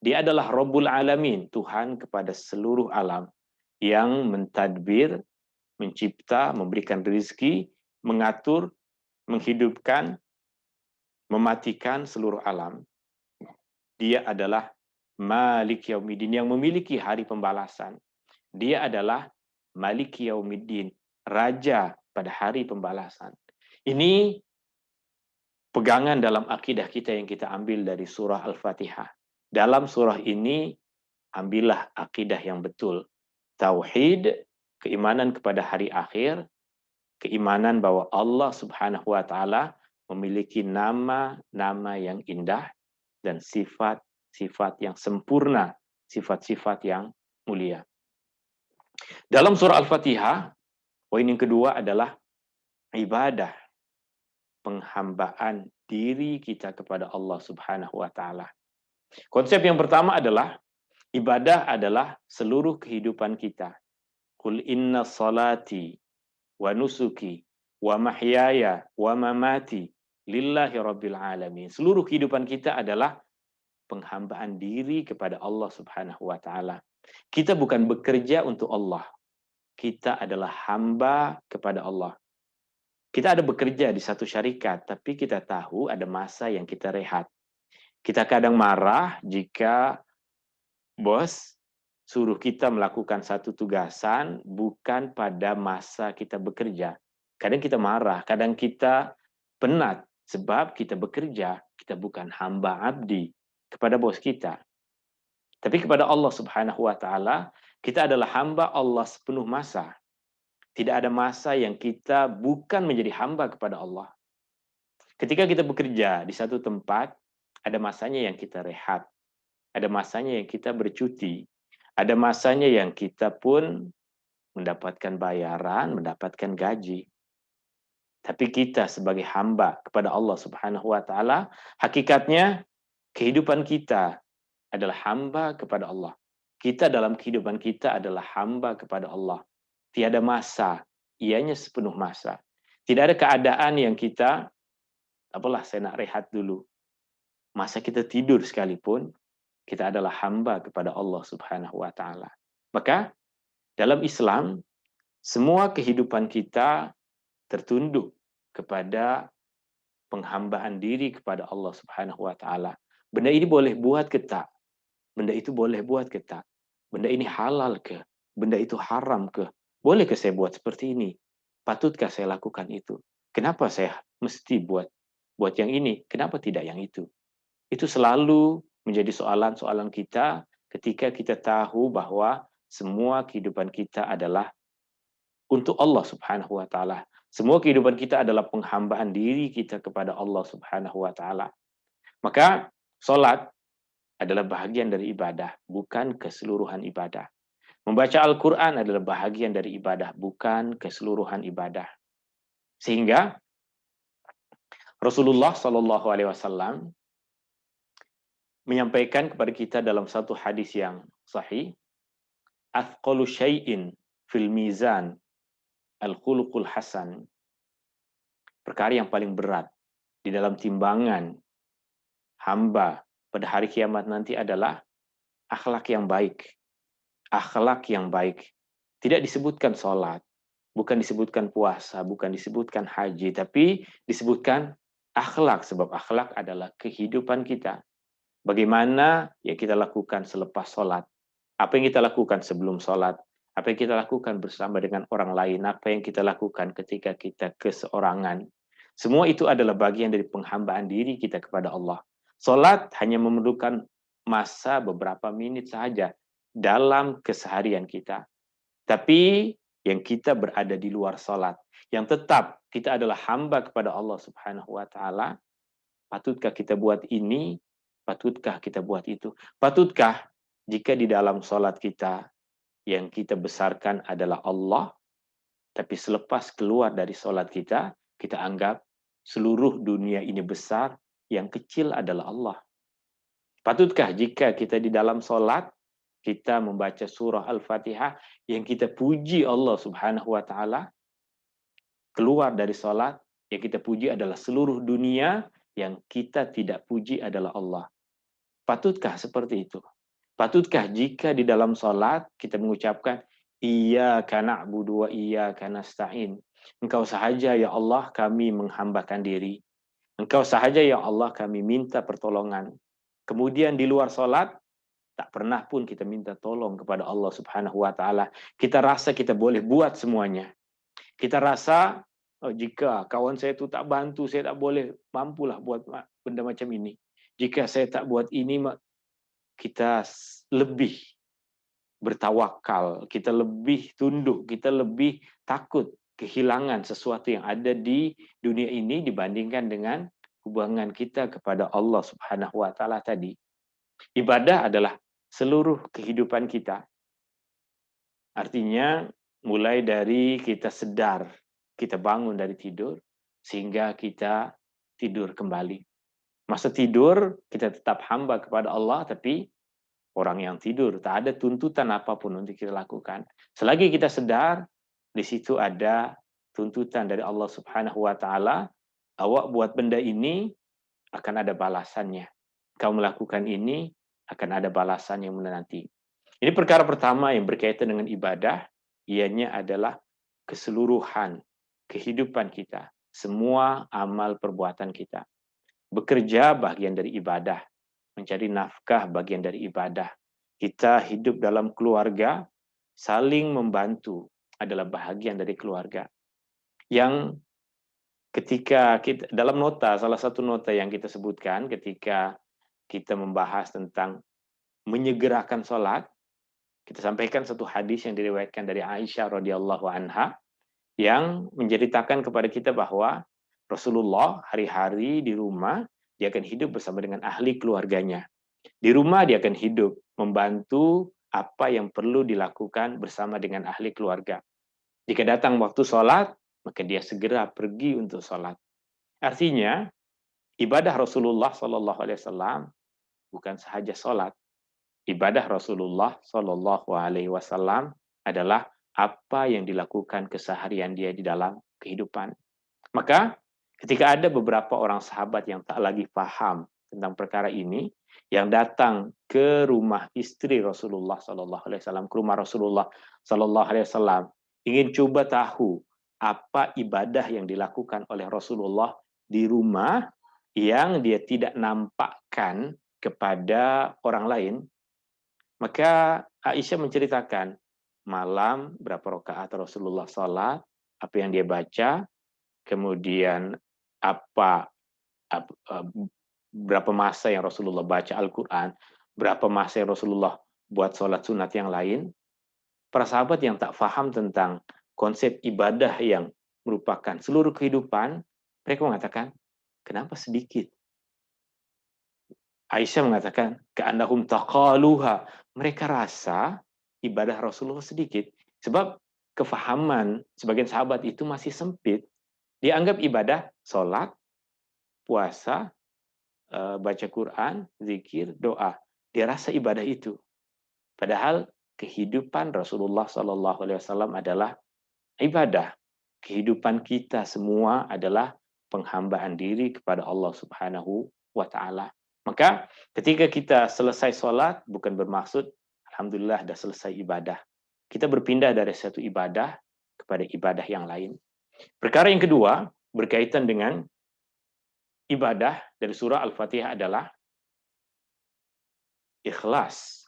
Dia adalah Rabbul Alamin, Tuhan kepada seluruh alam, yang mentadbir, mencipta, memberikan rezeki, mengatur, menghidupkan, mematikan seluruh alam. Dia adalah Malik Yaumiddin, yang memiliki hari pembalasan. Dia adalah Malik Yaumiddin, Raja pada hari pembalasan. Ini pegangan dalam akidah kita yang kita ambil dari surah Al-Fatihah. Dalam surah ini, ambillah akidah yang betul. Tauhid, keimanan kepada hari akhir, keimanan bahwa Allah Subhanahu wa taala memiliki nama-nama yang indah dan sifat-sifat yang sempurna, sifat-sifat yang mulia. Dalam surah Al-Fatihah, poin yang kedua adalah ibadah, penghambaan diri kita kepada Allah Subhanahu wa taala. Konsep yang pertama adalah ibadah adalah seluruh kehidupan kita. Qul inna salati wa nusuki wa mahyaya wa mamati lillahi rabbil alamin. Seluruh kehidupan kita adalah penghambaan diri kepada Allah Subhanahu wa taala. Kita bukan bekerja untuk Allah. Kita adalah hamba kepada Allah. Kita ada bekerja di satu syarikat, tapi kita tahu ada masa yang kita rehat. Kita kadang marah jika bos suruh kita melakukan satu tugasan bukan pada masa kita bekerja. Kadang kita marah, kadang kita penat sebab kita bekerja, kita bukan hamba abdi kepada bos kita. Tapi kepada Allah Subhanahu wa taala, kita adalah hamba Allah sepenuh masa. Tidak ada masa yang kita bukan menjadi hamba kepada Allah. Ketika kita bekerja di satu tempat, ada masanya yang kita rehat. Ada masanya yang kita bercuti. Ada masanya yang kita pun mendapatkan bayaran, mendapatkan gaji. Tapi kita sebagai hamba kepada Allah Subhanahu wa taala, hakikatnya kehidupan kita adalah hamba kepada Allah. Kita dalam kehidupan kita adalah hamba kepada Allah. Tiada masa, ianya sepenuh masa. Tidak ada keadaan yang kita, apalah saya nak rehat dulu. Masa kita tidur sekalipun, kita adalah hamba kepada Allah Subhanahu wa taala. Maka dalam Islam, semua kehidupan kita tertunduk kepada penghambaan diri kepada Allah Subhanahu wa taala. Benda ini boleh buat ke tak? Benda itu boleh buat ke tak? Benda ini halal ke? Benda itu haram ke? Boleh ke saya buat seperti ini? Patutkah saya lakukan itu? Kenapa saya mesti buat yang ini? Kenapa tidak yang itu? Itu selalu menjadi soalan-soalan kita ketika kita tahu bahwa semua kehidupan kita adalah untuk Allah Subhanahu wa taala. Semua kehidupan kita adalah penghambaan diri kita kepada Allah Subhanahu wa taala. Maka salat adalah bahagian dari ibadah, bukan keseluruhan ibadah. Membaca Al-Quran adalah bahagian dari ibadah, bukan keseluruhan ibadah. Sehingga Rasulullah SAW menyampaikan kepada kita dalam satu hadis yang sahih, athqalu syai'in fil mizan al-khuluqul hasan. Perkara yang paling berat di dalam timbangan hamba pada hari kiamat nanti adalah akhlak yang baik. Akhlak yang baik. Tidak disebutkan sholat, bukan disebutkan puasa, bukan disebutkan haji, tapi disebutkan akhlak, sebab akhlak adalah kehidupan kita. Bagaimana ya kita lakukan selepas sholat, apa yang kita lakukan sebelum sholat, apa yang kita lakukan bersama dengan orang lain, apa yang kita lakukan ketika kita keseorangan. Semua itu adalah bagian dari penghambaan diri kita kepada Allah. Sholat hanya memerlukan masa beberapa menit saja dalam keseharian kita. Tapi yang kita berada di luar sholat, yang tetap kita adalah hamba kepada Allah Subhanahu wa Ta'ala, patutkah kita buat ini? Patutkah kita buat itu? Patutkah jika di dalam sholat kita yang kita besarkan adalah Allah, tapi selepas keluar dari sholat kita anggap seluruh dunia ini besar, yang kecil adalah Allah. Patutkah jika kita di dalam sholat, kita membaca surah Al-Fatihah, yang kita puji Allah Subhanahu wa Ta'ala, keluar dari sholat, yang kita puji adalah seluruh dunia, yang kita tidak puji adalah Allah. Patutkah seperti itu? Patutkah jika di dalam sholat kita mengucapkan Iyyaka na'budu wa iyyaka nasta'in. Engkau sahaja ya Allah kami menghambakan diri. Engkau sahaja ya Allah kami minta pertolongan. Kemudian di luar sholat, tak pernah pun kita minta tolong kepada Allah Subhanahu wa Ta'ala. Kita rasa kita boleh buat semuanya. Kita rasa jika kawan saya itu tak bantu, saya tak boleh mampulah buat benda macam ini. Jika saya tak buat ini, kita lebih bertawakal, kita lebih tunduk, kita lebih takut kehilangan sesuatu yang ada di dunia ini dibandingkan dengan hubungan kita kepada Allah Subhanahu wa Ta'ala tadi. Ibadah adalah seluruh kehidupan kita. Artinya mulai dari kita sedar, kita bangun dari tidur, sehingga kita tidur kembali. Masa tidur, kita tetap hamba kepada Allah, tapi orang yang tidur, tak ada tuntutan apapun untuk kita lakukan. Selagi kita sedar, di situ ada tuntutan dari Allah Subhanahu wa Ta'ala, awak buat benda ini, akan ada balasannya. Kau melakukan ini, akan ada balasan yang menanti. Ini perkara pertama yang berkaitan dengan ibadah, ianya adalah keseluruhan kehidupan kita, semua amal perbuatan kita. Bekerja bagian dari ibadah, mencari nafkah bagian dari ibadah. Kita hidup dalam keluarga, saling membantu adalah bahagian dari keluarga. Yang ketika kita, dalam nota, salah satu nota yang kita sebutkan ketika kita membahas tentang menyegerakan sholat, kita sampaikan satu hadis yang diriwayatkan dari Aisyah radhiyallahu anha yang menceritakan kepada kita bahwa Rasulullah hari-hari di rumah dia akan hidup bersama dengan ahli keluarganya. Di rumah dia akan hidup membantu apa yang perlu dilakukan bersama dengan ahli keluarga. Jika datang waktu sholat, maka dia segera pergi untuk sholat. Artinya ibadah Rasulullah SAW bukan sahaja sholat. Ibadah Rasulullah SAW adalah apa yang dilakukan keseharian dia di dalam kehidupan. Maka ketika ada beberapa orang sahabat yang tak lagi paham tentang perkara ini, yang datang ke rumah istri Rasulullah SAW, ke rumah Rasulullah SAW, ingin coba tahu apa ibadah yang dilakukan oleh Rasulullah di rumah yang dia tidak nampakkan kepada orang lain, maka Aisyah menceritakan malam berapa rakaat Rasulullah salat, apa yang dia baca, kemudian berapa masa yang Rasulullah baca Al-Quran, berapa masa yang Rasulullah buat sholat sunat yang lain. Para sahabat yang tak faham tentang konsep ibadah yang merupakan seluruh kehidupan, mereka mengatakan, kenapa sedikit? Aisyah mengatakan, ka'annahum taqaluha. Mereka rasa ibadah Rasulullah sedikit. Sebab kefahaman sebagian sahabat itu masih sempit. Dia anggap ibadah sholat, puasa, baca Quran, zikir, doa. Dia rasa ibadah itu. Padahal kehidupan Rasulullah SAW adalah ibadah. Kehidupan kita semua adalah penghambaan diri kepada Allah Subhanahu wa taala. Maka ketika kita selesai sholat, bukan bermaksud alhamdulillah dah selesai ibadah. Kita berpindah dari satu ibadah kepada ibadah yang lain. Perkara yang kedua berkaitan dengan ibadah dari surah Al-Fatihah adalah ikhlas.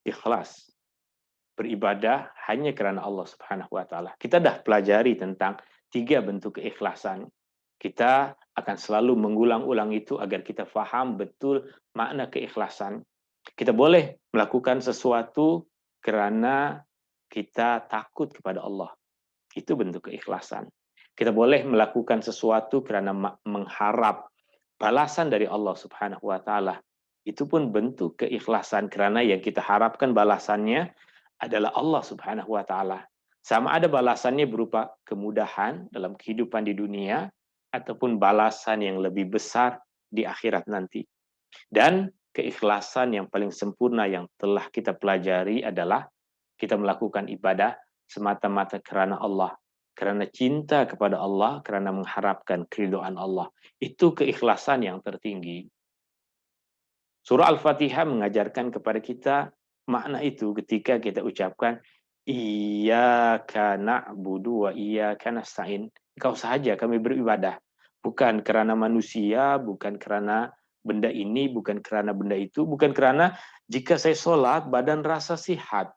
Ikhlas. Beribadah hanya karena Allah Subhanahu wa taala. Kita dah pelajari tentang 3 bentuk keikhlasan. Kita akan selalu mengulang-ulang itu agar kita faham betul makna keikhlasan. Kita boleh melakukan sesuatu karena kita takut kepada Allah. Itu bentuk keikhlasan. Kita boleh melakukan sesuatu karena mengharap balasan dari Allah Subhanahu wa taala. Itu pun bentuk keikhlasan karena yang kita harapkan balasannya adalah Allah Subhanahu wa taala. Sama ada balasannya berupa kemudahan dalam kehidupan di dunia ataupun balasan yang lebih besar di akhirat nanti. Dan keikhlasan yang paling sempurna yang telah kita pelajari adalah kita melakukan ibadah semata-mata karena Allah, karena cinta kepada Allah, karena mengharapkan keridhaan Allah. Itu keikhlasan yang tertinggi. Surah Al-Fatihah mengajarkan kepada kita makna itu ketika kita ucapkan Iyyaka na'budu wa iyyaka nasta'in. Engkau sahaja kami beribadah. Bukan karena manusia, bukan karena benda ini, bukan karena benda itu, bukan karena jika saya sholat badan rasa sihat.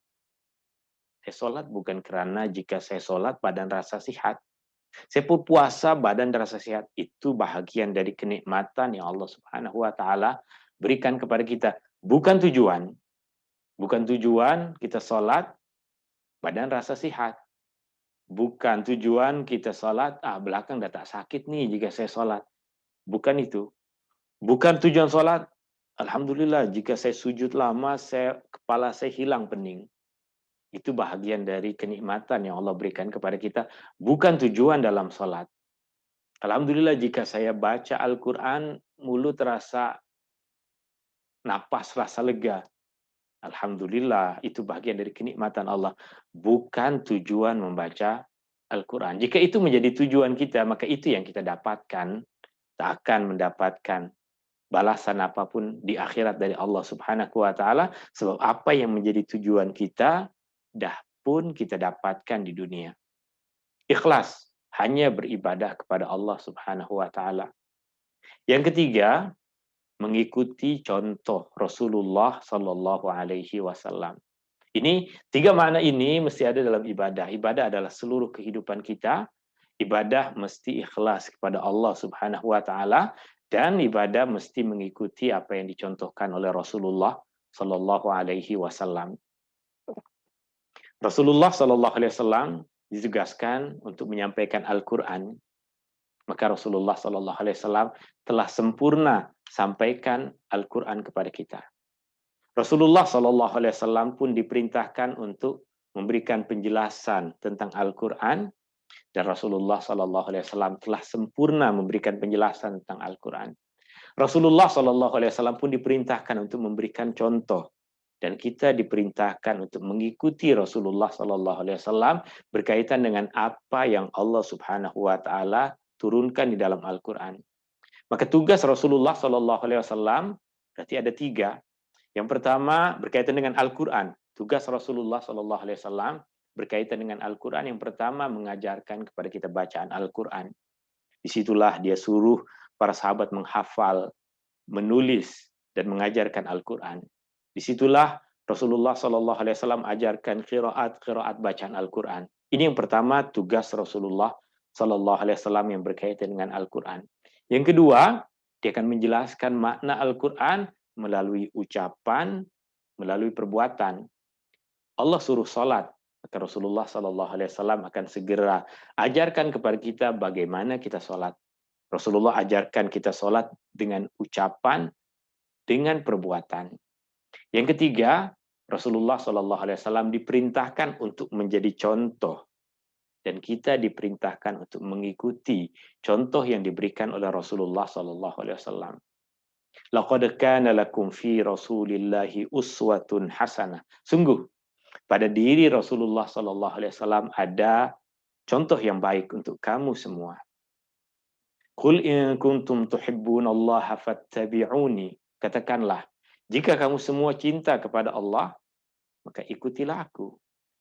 Saya sholat bukan karena jika saya sholat badan rasa sihat. Saya pun puasa badan rasa sehat. Itu bahagian dari kenikmatan yang Allah Subhanahu wa taala berikan kepada kita. Bukan tujuan. Bukan tujuan kita sholat badan rasa sehat. Bukan tujuan kita sholat, belakang dah tak sakit nih jika saya sholat. Bukan itu. Bukan tujuan sholat, alhamdulillah jika saya sujud lama, kepala saya hilang pening. Itu bahagian dari kenikmatan yang Allah berikan kepada kita. Bukan tujuan dalam sholat. Alhamdulillah jika saya baca Al-Quran, mulut rasa, napas rasa lega. Alhamdulillah, itu bagian dari kenikmatan Allah. Bukan tujuan membaca Al-Quran. Jika itu menjadi tujuan kita, maka itu yang kita dapatkan. Tak akan mendapatkan balasan apapun di akhirat dari Allah Subhanahu wa taala, sebab apa yang menjadi tujuan kita dah pun kita dapatkan di dunia. Ikhlas, hanya beribadah kepada Allah Subhanahu wa taala. Yang ketiga, mengikuti contoh Rasulullah Sallallahu Alaihi Wasallam. Ini 3 makna ini mesti ada dalam ibadah. Ibadah adalah seluruh kehidupan kita. Ibadah mesti ikhlas kepada Allah Subhanahu wa taala dan ibadah mesti mengikuti apa yang dicontohkan oleh Rasulullah Sallallahu Alaihi Wasallam. Rasulullah Sallallahu Alaihi Wasallam ditugaskan untuk menyampaikan Al-Quran. Maka Rasulullah Sallallahu Alaihi Wasallam telah sempurna sampaikan Al-Quran kepada kita. Rasulullah Sallallahu Alaihi Wasallam pun diperintahkan untuk memberikan penjelasan tentang Al-Quran, dan Rasulullah Sallallahu Alaihi Wasallam telah sempurna memberikan penjelasan tentang Al-Quran. Rasulullah Sallallahu Alaihi Wasallam pun diperintahkan untuk memberikan contoh, dan kita diperintahkan untuk mengikuti Rasulullah Sallallahu Alaihi Wasallam berkaitan dengan apa yang Allah Subhanahu Wa Taala turunkan di dalam Al-Quran. Maka tugas Rasulullah Sallallahu Alaihi Wasallam berarti ada 3. Yang pertama berkaitan dengan Al-Quran. Tugas Rasulullah Sallallahu Alaihi Wasallam berkaitan dengan Al-Quran. Yang pertama mengajarkan kepada kita bacaan Al-Quran. Disitulah dia suruh para sahabat menghafal, menulis, dan mengajarkan Al-Quran. Disitulah Rasulullah Sallallahu Alaihi Wasallam ajarkan qiraat bacaan Al-Quran. Ini yang pertama tugas Rasulullah Sallallahu Alaihi Wasallam yang berkaitan dengan Al-Quran. Yang kedua, dia akan menjelaskan makna Al-Quran melalui ucapan, melalui perbuatan. Allah suruh salat, maka Rasulullah Sallallahu Alaihi Wasallam akan segera ajarkan kepada kita bagaimana kita salat. Rasulullah ajarkan kita salat dengan ucapan, dengan perbuatan. Yang ketiga, Rasulullah Sallallahu Alaihi Wasallam diperintahkan untuk menjadi contoh. Dan kita diperintahkan untuk mengikuti contoh yang diberikan oleh Rasulullah Sallallahu Alaihi Wasallam. Laqad kana lakum fi Rasulillahi uswatun hasanah. Sungguh pada diri Rasulullah sallallahu alaihi wasallam ada contoh yang baik untuk kamu semua. Qul in kuntum tuhibbunallaha fattabi'uni. Katakanlah, jika kamu semua cinta kepada Allah, maka ikutilah aku.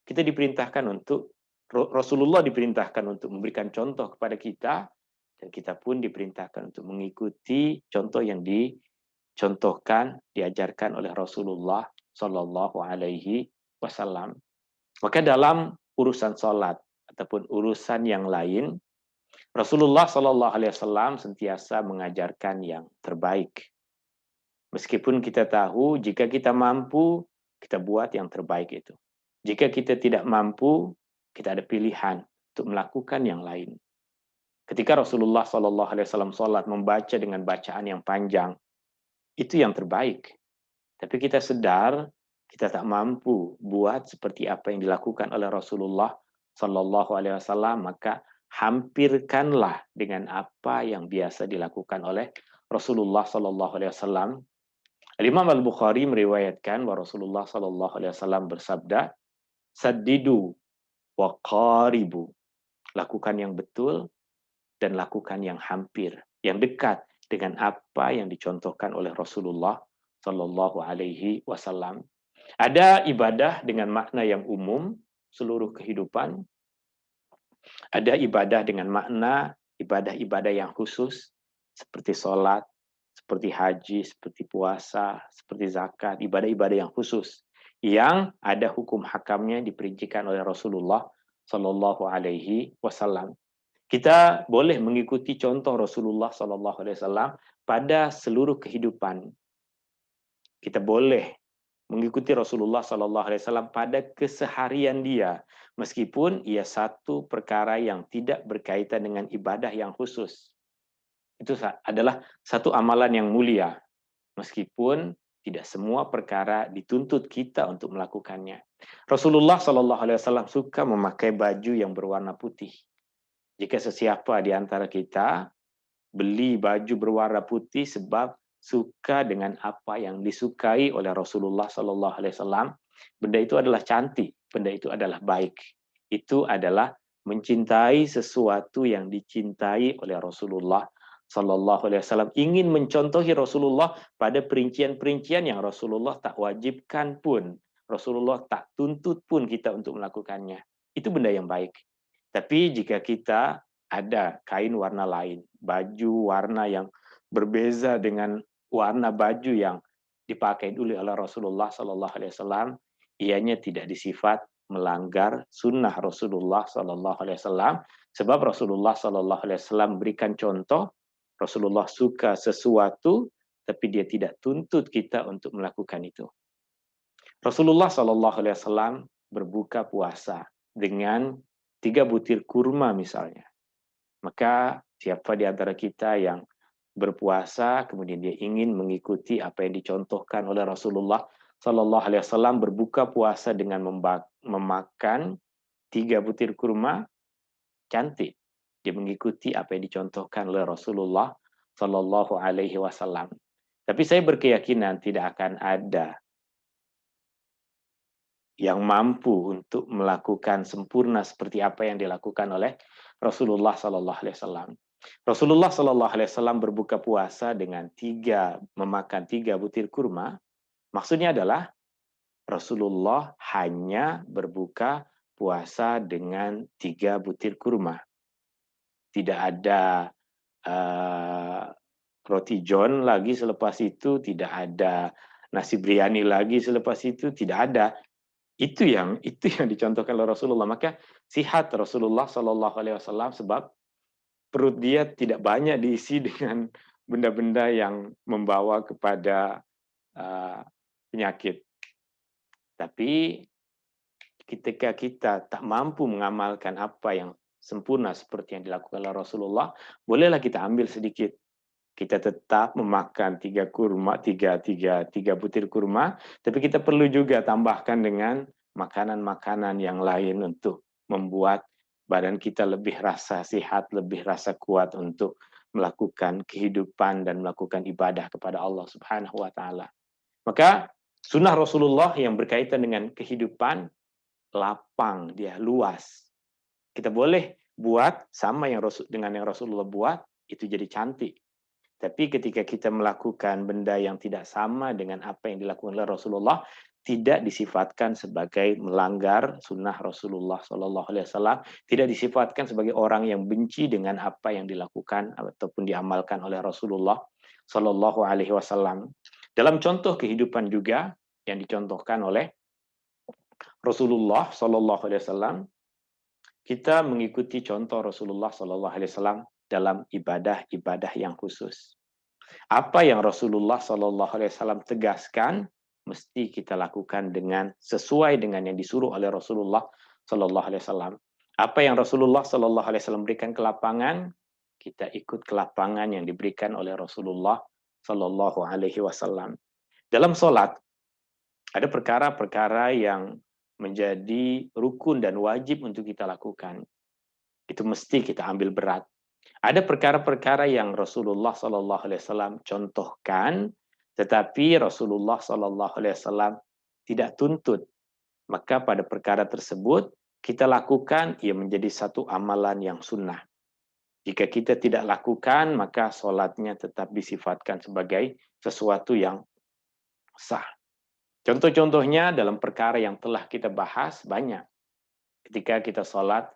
Kita diperintahkan untuk, Rasulullah diperintahkan untuk memberikan contoh kepada kita, dan kita pun diperintahkan untuk mengikuti contoh yang dicontohkan, diajarkan oleh Rasulullah Sallallahu Alaihi Wasallam. Maka dalam urusan sholat ataupun urusan yang lain, Rasulullah Sallallahu Alaihi Wasallam sentiasa mengajarkan yang terbaik. Meskipun kita tahu jika kita mampu, kita buat yang terbaik itu. Jika kita tidak mampu, kita ada pilihan untuk melakukan yang lain. Ketika Rasulullah Sallallahu Alaihi Wasallam sholat membaca dengan bacaan yang panjang, itu yang terbaik. Tapi kita sadar kita tak mampu buat seperti apa yang dilakukan oleh Rasulullah Sallallahu Alaihi Wasallam, maka hampirkanlah dengan apa yang biasa dilakukan oleh Rasulullah Sallallahu Alaihi Wasallam. Imam Al-Bukhari meriwayatkan bahwa Rasulullah Sallallahu Alaihi Wasallam bersabda, "Saddidu wa qaribu." Lakukan yang betul dan lakukan yang hampir, yang dekat dengan apa yang dicontohkan oleh Rasulullah Sallallahu Alaihi Wasallam. Ada ibadah dengan makna yang umum, seluruh kehidupan. Ada ibadah dengan makna ibadah-ibadah yang khusus, seperti sholat, seperti haji, seperti puasa, seperti zakat, ibadah-ibadah yang khusus, yang ada hukum hakamnya diperincikan oleh Rasulullah Sallallahu Alaihi Wasallam. Kita boleh mengikuti contoh Rasulullah Sallallahu Alaihi Wasallam pada seluruh kehidupan. Kita boleh mengikuti Rasulullah Sallallahu Alaihi Wasallam pada keseharian dia, meskipun ia satu perkara yang tidak berkaitan dengan ibadah yang khusus. Itu adalah satu amalan yang mulia, meskipun tidak semua perkara dituntut kita untuk melakukannya. Rasulullah Sallallahu Alaihi Wasallam suka memakai baju yang berwarna putih. Jika sesiapa di antara kita beli baju berwarna putih sebab suka dengan apa yang disukai oleh Rasulullah Sallallahu Alaihi Wasallam, benda itu adalah cantik, benda itu adalah baik. Itu adalah mencintai sesuatu yang dicintai oleh Rasulullah Sallallahu Alaihi Wasallam. Ingin mencontohi Rasulullah pada perincian-perincian yang Rasulullah tak wajibkan pun, Rasulullah tak tuntut pun kita untuk melakukannya. Itu benda yang baik. Tapi jika kita ada kain warna lain, baju warna yang berbeza dengan warna baju yang dipakai dulu oleh Rasulullah Sallallahu Alaihi Wasallam, ianya tidak disifat melanggar sunnah Rasulullah Sallallahu Alaihi Wasallam, sebab Rasulullah Sallallahu Alaihi Wasallam berikan contoh. Rasulullah suka sesuatu, tapi dia tidak tuntut kita untuk melakukan itu. Rasulullah Sallallahu Alaihi Wasallam berbuka puasa dengan 3 butir kurma misalnya. Maka siapa di antara kita yang berpuasa kemudian dia ingin mengikuti apa yang dicontohkan oleh Rasulullah Sallallahu Alaihi Wasallam, berbuka puasa dengan memakan 3 butir kurma, cantik. Dia mengikuti apa yang dicontohkan oleh Rasulullah Sallallahu Alaihi Wasallam. Tapi saya berkeyakinan tidak akan ada yang mampu untuk melakukan sempurna seperti apa yang dilakukan oleh Rasulullah Sallallahu Alaihi Wasallam. Rasulullah Sallallahu Alaihi Wasallam berbuka puasa dengan memakan 3 butir kurma. Maksudnya adalah Rasulullah hanya berbuka puasa dengan 3 butir kurma. Tidak ada roti john lagi selepas itu, tidak ada nasi biryani lagi selepas itu, tidak ada. Itu yang dicontohkan oleh Rasulullah. Maka sihat Rasulullah Sallallahu Alaihi Wasallam sebab perut dia tidak banyak diisi dengan benda-benda yang membawa kepada penyakit. Tapi ketika kita tak mampu mengamalkan apa yang sempurna seperti yang dilakukan oleh Rasulullah, bolehlah kita ambil sedikit. Kita tetap memakan 3 butir kurma, tapi kita perlu juga tambahkan dengan makanan-makanan yang lain untuk membuat badan kita lebih rasa sihat, lebih rasa kuat untuk melakukan kehidupan dan melakukan ibadah kepada Allah Subhanahu wa taala. Maka sunnah Rasulullah yang berkaitan dengan kehidupan lapang, dia luas. Kita boleh buat sama dengan yang Rasulullah buat, itu jadi cantik. Tapi ketika kita melakukan benda yang tidak sama dengan apa yang dilakukan oleh Rasulullah, tidak disifatkan sebagai melanggar sunnah Rasulullah Sallallahu Alaihi Wasallam, tidak disifatkan sebagai orang yang benci dengan apa yang dilakukan ataupun diamalkan oleh Rasulullah Sallallahu Alaihi Wasallam. Dalam contoh kehidupan juga yang dicontohkan oleh Rasulullah Sallallahu Alaihi Wasallam, kita mengikuti contoh Rasulullah Sallallahu Alaihi Wasallam dalam ibadah-ibadah yang khusus. Apa yang Rasulullah Sallallahu Alaihi Wasallam tegaskan, mesti kita lakukan sesuai dengan yang disuruh oleh Rasulullah Sallallahu Alaihi Wasallam. Apa yang Rasulullah Sallallahu Alaihi Wasallam berikan ke lapangan, kita ikut ke lapangan yang diberikan oleh Rasulullah Sallallahu Alaihi Wasallam. Dalam sholat, ada perkara-perkara yang menjadi rukun dan wajib untuk kita lakukan. Itu mesti kita ambil berat. Ada perkara-perkara yang Rasulullah Sallallahu Alaihi Wasallam contohkan, tetapi Rasulullah Sallallahu Alaihi Wasallam tidak tuntut. Maka pada perkara tersebut kita lakukan, ia menjadi satu amalan yang sunnah. Jika kita tidak lakukan, maka sholatnya tetap disifatkan sebagai sesuatu yang sah. Contoh-contohnya dalam perkara yang telah kita bahas banyak. Ketika kita sholat,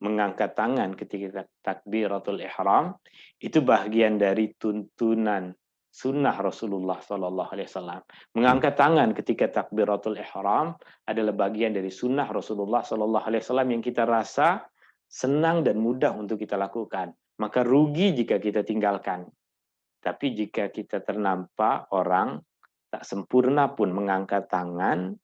mengangkat tangan ketika takbiratul ihram, itu bagian dari tuntunan sunnah Rasulullah Sallallahu Alaihi Wasallam. Mengangkat tangan ketika takbiratul ihram adalah bagian dari sunnah Rasulullah Sallallahu Alaihi Wasallam yang kita rasa senang dan mudah untuk kita lakukan. Maka rugi jika kita tinggalkan. Tapi jika kita ternampak orang tak sempurna pun mengangkat tangan,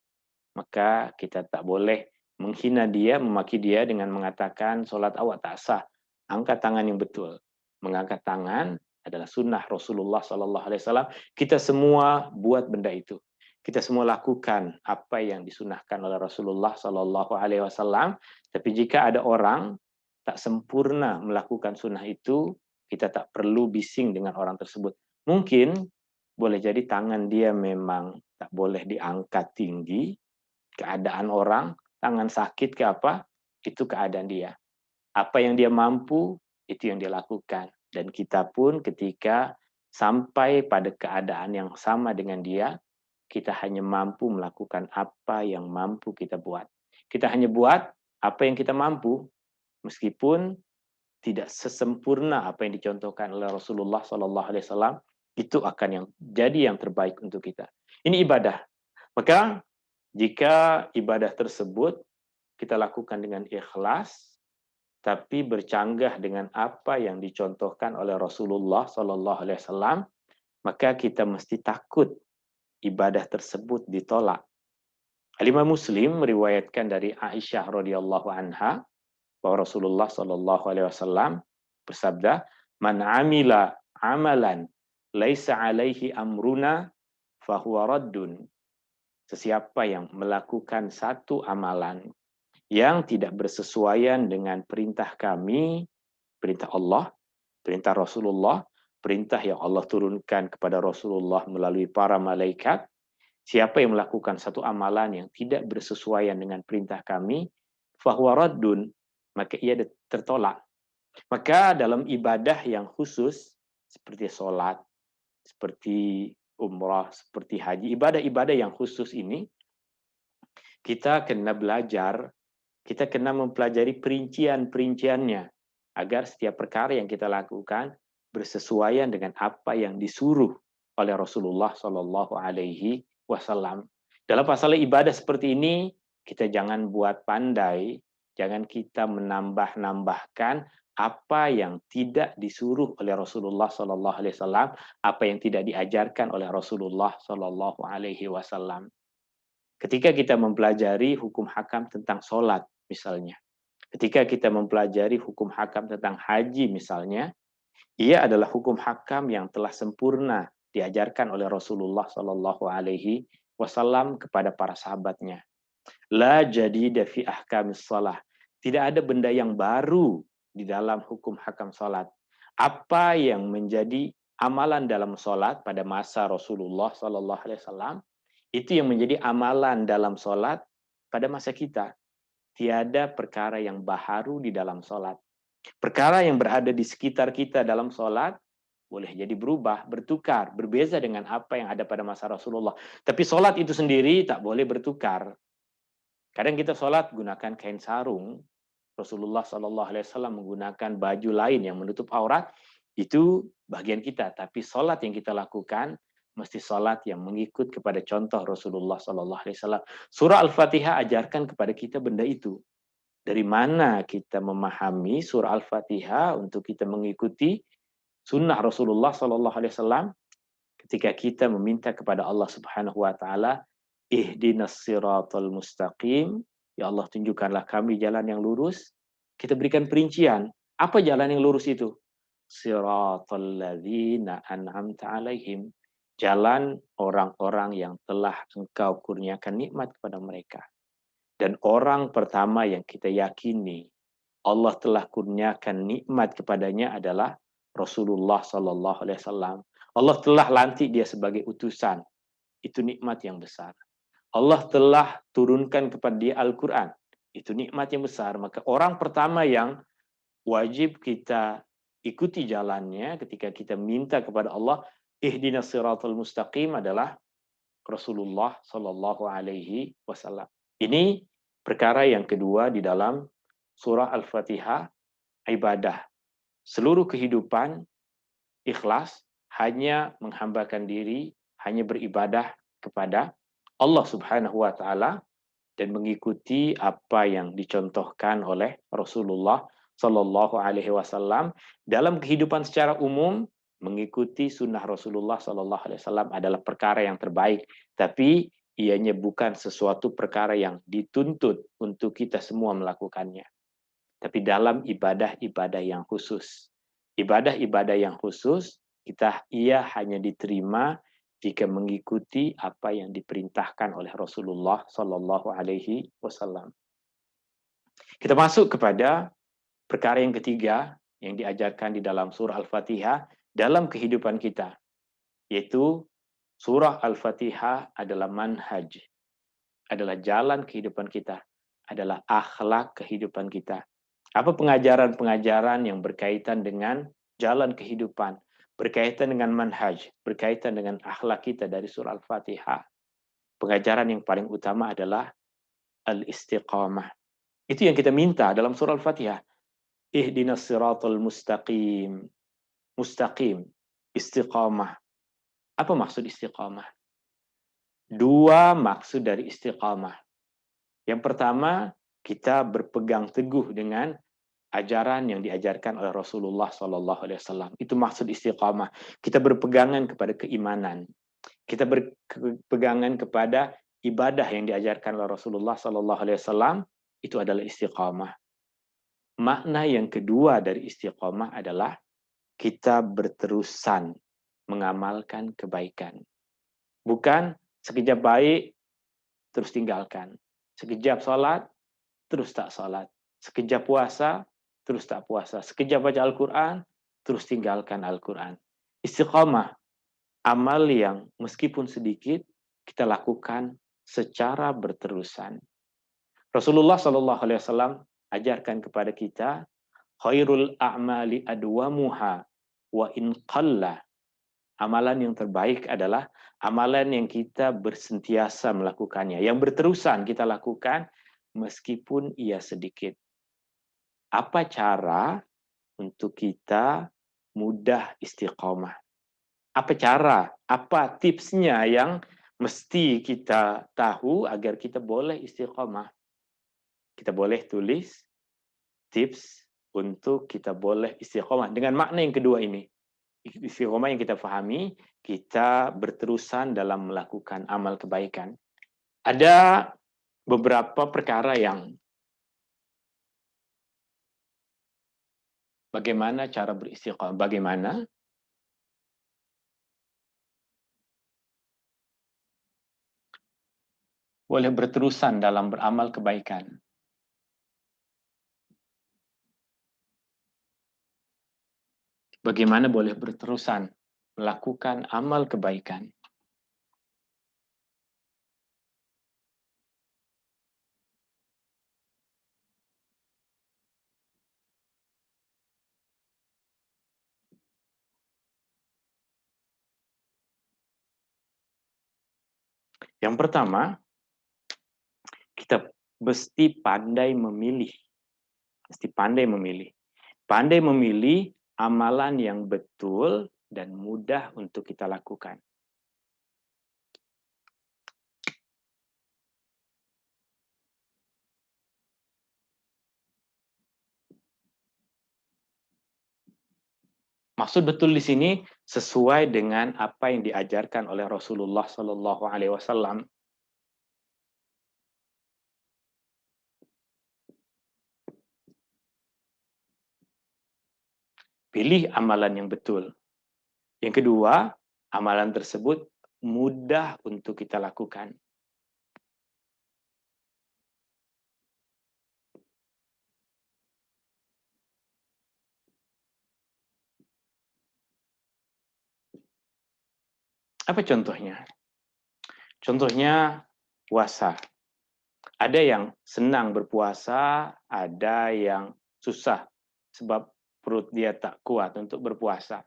maka kita tak boleh menghina dia, memaki dia dengan mengatakan sholat awak tak sah. Angkat tangan yang betul. Mengangkat tangan adalah sunnah Rasulullah Sallallahu Alaihi Wasallam. Kita semua buat benda itu. Kita semua lakukan apa yang disunahkan oleh Rasulullah Sallallahu Alaihi Wasallam. Tapi jika ada orang tak sempurna melakukan sunnah itu, kita tak perlu bising dengan orang tersebut. Mungkin boleh jadi tangan dia memang tak boleh diangkat tinggi, keadaan orang, tangan sakit ke apa, itu keadaan dia. Apa yang dia mampu, itu yang dia lakukan. Dan kita pun ketika sampai pada keadaan yang sama dengan dia, kita hanya mampu melakukan apa yang mampu kita buat. Kita hanya buat apa yang kita mampu, meskipun tidak sesempurna apa yang dicontohkan oleh Rasulullah SAW, itu akan jadi yang terbaik untuk kita. Ini ibadah. Maka jika ibadah tersebut kita lakukan dengan ikhlas, tapi bercanggah dengan apa yang dicontohkan oleh Rasulullah SAW, maka kita mesti takut ibadah tersebut ditolak. Al-Imam Muslim meriwayatkan dari Aisyah radhiyallahu anha bahwa Rasulullah SAW bersabda, "Man amila amalan laisa alaihi amruna fahuwa raddun." Sesiapa yang melakukan satu amalan yang tidak bersesuaian dengan perintah kami, perintah Allah, perintah Rasulullah, perintah yang Allah turunkan kepada Rasulullah melalui para malaikat, siapa yang melakukan satu amalan yang tidak bersesuaian dengan perintah kami, fahuwa raddun, maka ia tertolak. Maka dalam ibadah yang khusus, seperti sholat, seperti umrah, seperti haji, ibadah-ibadah yang khusus ini, kita kena belajar, kita kena mempelajari perincian-perinciannya, agar setiap perkara yang kita lakukan bersesuaian dengan apa yang disuruh oleh Rasulullah Sallallahu Alaihi Wasallam. Dalam masalah ibadah seperti ini, kita jangan buat pandai, jangan kita menambah-nambahkan apa yang tidak disuruh oleh Rasulullah Sallallahu Alaihi Wasallam, apa yang tidak diajarkan oleh Rasulullah Sallallahu Alaihi Wasallam. Ketika kita mempelajari hukum hakam tentang sholat, misalnya, ketika kita mempelajari hukum hakam tentang haji, misalnya, ia adalah hukum hakam yang telah sempurna diajarkan oleh Rasulullah Sallallahu Alaihi Wasallam kepada para sahabatnya. La jadida fi ahkamis shalah. Tidak ada benda yang baru di dalam hukum hakam salat. Apa yang menjadi amalan dalam salat pada masa Rasulullah sallallahu alaihi wasallam, itu yang menjadi amalan dalam salat pada masa kita. Tiada perkara yang baharu di dalam salat. Perkara yang berada di sekitar kita dalam salat boleh jadi berubah, bertukar, berbeza dengan apa yang ada pada masa Rasulullah. Tapi salat itu sendiri tak boleh bertukar. Kadang kita sholat gunakan kain sarung, Rasulullah Shallallahu Alaihi Wasallam menggunakan baju lain yang menutup aurat, itu bagian kita. Tapi sholat yang kita lakukan mesti sholat yang mengikut kepada contoh Rasulullah Shallallahu Alaihi Wasallam. Surah Al-Fatihah ajarkan kepada kita benda itu. Dari mana kita memahami surah Al-Fatihah untuk kita mengikuti sunnah Rasulullah Shallallahu Alaihi Wasallam ketika kita meminta kepada Allah Subhanahu Wa Taala, ihdinas siratal mustaqim, ya Allah tunjukkanlah kami jalan yang lurus. Kita berikan perincian, apa jalan yang lurus itu? Siratal ladzina an'amta alaihim, jalan orang-orang yang telah Engkau kurniakan nikmat kepada mereka. Dan orang pertama yang kita yakini Allah telah kurniakan nikmat kepadanya adalah Rasulullah sallallahu alaihi wasallam. Allah telah lantik dia sebagai utusan. Itu nikmat yang besar. Allah telah turunkan kepada dia Al-Quran. Itu nikmat yang besar. Maka orang pertama yang wajib kita ikuti jalannya ketika kita minta kepada Allah, ihdinas siratal mustaqim, adalah Rasulullah Sallallahu Alaihi Wasallam. Ini perkara yang kedua di dalam surah Al-Fatihah, ibadah. Seluruh kehidupan ikhlas, hanya menghambakan diri, hanya beribadah kepada Allah Subhanahu wa taala dan mengikuti apa yang dicontohkan oleh Rasulullah Sallallahu alaihi wasallam dalam kehidupan secara umum. Mengikuti sunnah Rasulullah Sallallahu alaihi wasallam adalah perkara yang terbaik, tapi ianya bukan sesuatu perkara yang dituntut untuk kita semua melakukannya. Tapi dalam ibadah-ibadah yang khusus. Ibadah-ibadah yang khusus ia hanya diterima jika mengikuti apa yang diperintahkan oleh Rasulullah Sallallahu Alaihi Wasallam. Kita masuk kepada perkara yang ketiga yang diajarkan di dalam surah Al-Fatihah dalam kehidupan kita, yaitu surah Al-Fatihah adalah manhaj, adalah jalan kehidupan kita, adalah akhlak kehidupan kita. Apa pengajaran-pengajaran yang berkaitan dengan jalan kehidupan, berkaitan dengan manhaj, berkaitan dengan akhlak kita dari surah Al-Fatihah? Pengajaran yang paling utama adalah al-istiqamah. Itu yang kita minta dalam surah Al-Fatihah. Ihdinas siratal mustaqim. Mustaqim, istiqamah. Apa maksud istiqamah? Dua maksud dari istiqamah. Yang pertama, kita berpegang teguh dengan ajaran yang diajarkan oleh Rasulullah Sallallahu Alaihi Wasallam. Itu maksud istiqamah. Kita berpegangan kepada keimanan. Kita berpegangan kepada ibadah yang diajarkan oleh Rasulullah Sallallahu Alaihi Wasallam. Itu adalah istiqamah. Makna yang kedua dari istiqamah adalah kita berterusan mengamalkan kebaikan. Bukan sekejap baik, terus tinggalkan. Sekejap sholat, terus tak sholat. Sekejap puasa, terus tak puasa. Sekejap baca Al-Quran, terus tinggalkan Al-Quran. Istiqamah, amal yang meskipun sedikit, kita lakukan secara berterusan. Rasulullah SAW ajarkan kepada kita, khairul a'mali adwamuha wa in qalla. Amalan yang terbaik adalah amalan yang kita bersentiasa melakukannya. Yang berterusan kita lakukan meskipun ia sedikit. Apa cara untuk kita mudah istiqamah? Apa cara? Apa tipsnya yang mesti kita tahu agar kita boleh istiqamah? Kita boleh tulis tips untuk kita boleh istiqamah dengan makna yang kedua ini. Istiqomah yang kita pahami, kita berterusan dalam melakukan amal kebaikan. Ada beberapa perkara yang bagaimana cara beristiqomah, bagaimana boleh berterusan dalam beramal kebaikan. Bagaimana boleh berterusan melakukan amal kebaikan? Yang pertama, kita mesti pandai memilih. Mesti pandai memilih. Pandai memilih amalan yang betul dan mudah untuk kita lakukan. Maksud betul di sini sesuai dengan apa yang diajarkan oleh Rasulullah Sallallahu Alaihi Wasallam. Pilih amalan yang betul. Yang kedua, amalan tersebut mudah untuk kita lakukan. Apa contohnya? Contohnya puasa. Ada yang senang berpuasa, ada yang susah sebab perut dia tak kuat untuk berpuasa.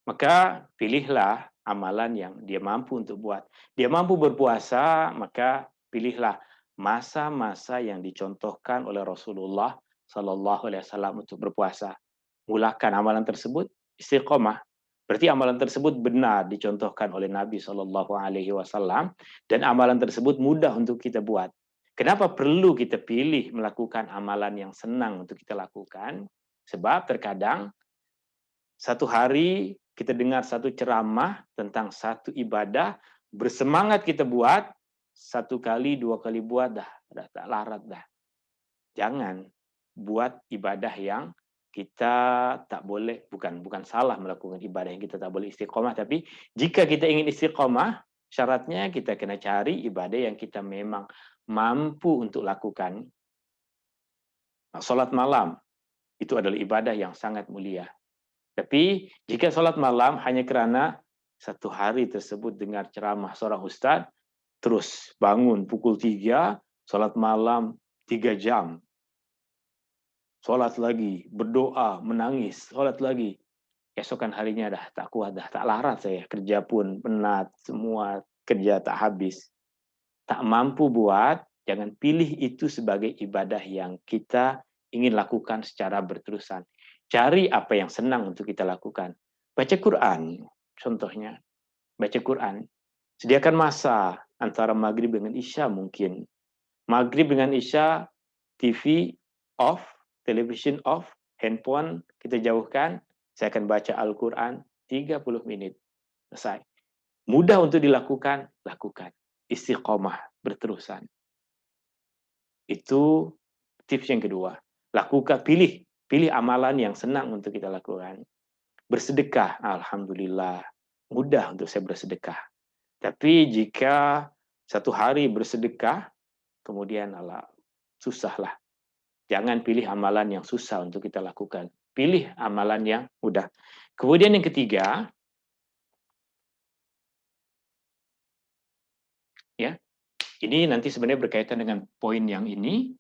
Maka pilihlah amalan yang dia mampu untuk buat. Dia mampu berpuasa, maka pilihlah masa-masa yang dicontohkan oleh Rasulullah Sallallahu Alaihi Wasallam untuk berpuasa. Mulakan amalan tersebut istiqomah. Berarti amalan tersebut benar dicontohkan oleh Nabi Sallallahu Alaihi Wasallam dan amalan tersebut mudah untuk kita buat. Kenapa perlu kita pilih melakukan amalan yang senang untuk kita lakukan? Sebab terkadang satu hari kita dengar satu ceramah tentang satu ibadah, bersemangat kita buat, satu kali, dua kali buat, dah tak larat dah. Jangan buat ibadah yang kita tak boleh, bukan salah melakukan ibadah yang kita tak boleh istiqomah, tapi jika kita ingin istiqomah, syaratnya kita kena cari ibadah yang kita memang mampu untuk lakukan. Nah, salat malam itu adalah ibadah yang sangat mulia. Tapi jika sholat malam hanya kerana satu hari tersebut dengar ceramah seorang ustaz, terus bangun pukul 3, sholat malam 3 jam, sholat lagi, berdoa, menangis, sholat lagi. Esokan harinya dah tak kuat, dah tak larat saya, kerja pun penat, semua kerja tak habis. Tak mampu buat, jangan pilih itu sebagai ibadah yang kita ingin lakukan secara berterusan. Cari apa yang senang untuk kita lakukan. Baca Quran, contohnya. Baca Quran. Sediakan masa antara maghrib dengan isya mungkin. Maghrib dengan isya, TV off, television off, handphone kita jauhkan. Saya akan baca Al-Quran 30 menit. Selesai. Mudah untuk dilakukan, lakukan. Istiqomah, berterusan. Itu tips yang kedua. Lakukan, pilih amalan yang senang untuk kita lakukan. Bersedekah, alhamdulillah, mudah untuk saya bersedekah. Tapi jika satu hari bersedekah, kemudian susahlah. Jangan pilih amalan yang susah untuk kita lakukan. Pilih amalan yang mudah. Kemudian yang ketiga, ya, ini nanti sebenarnya berkaitan dengan poin yang ini,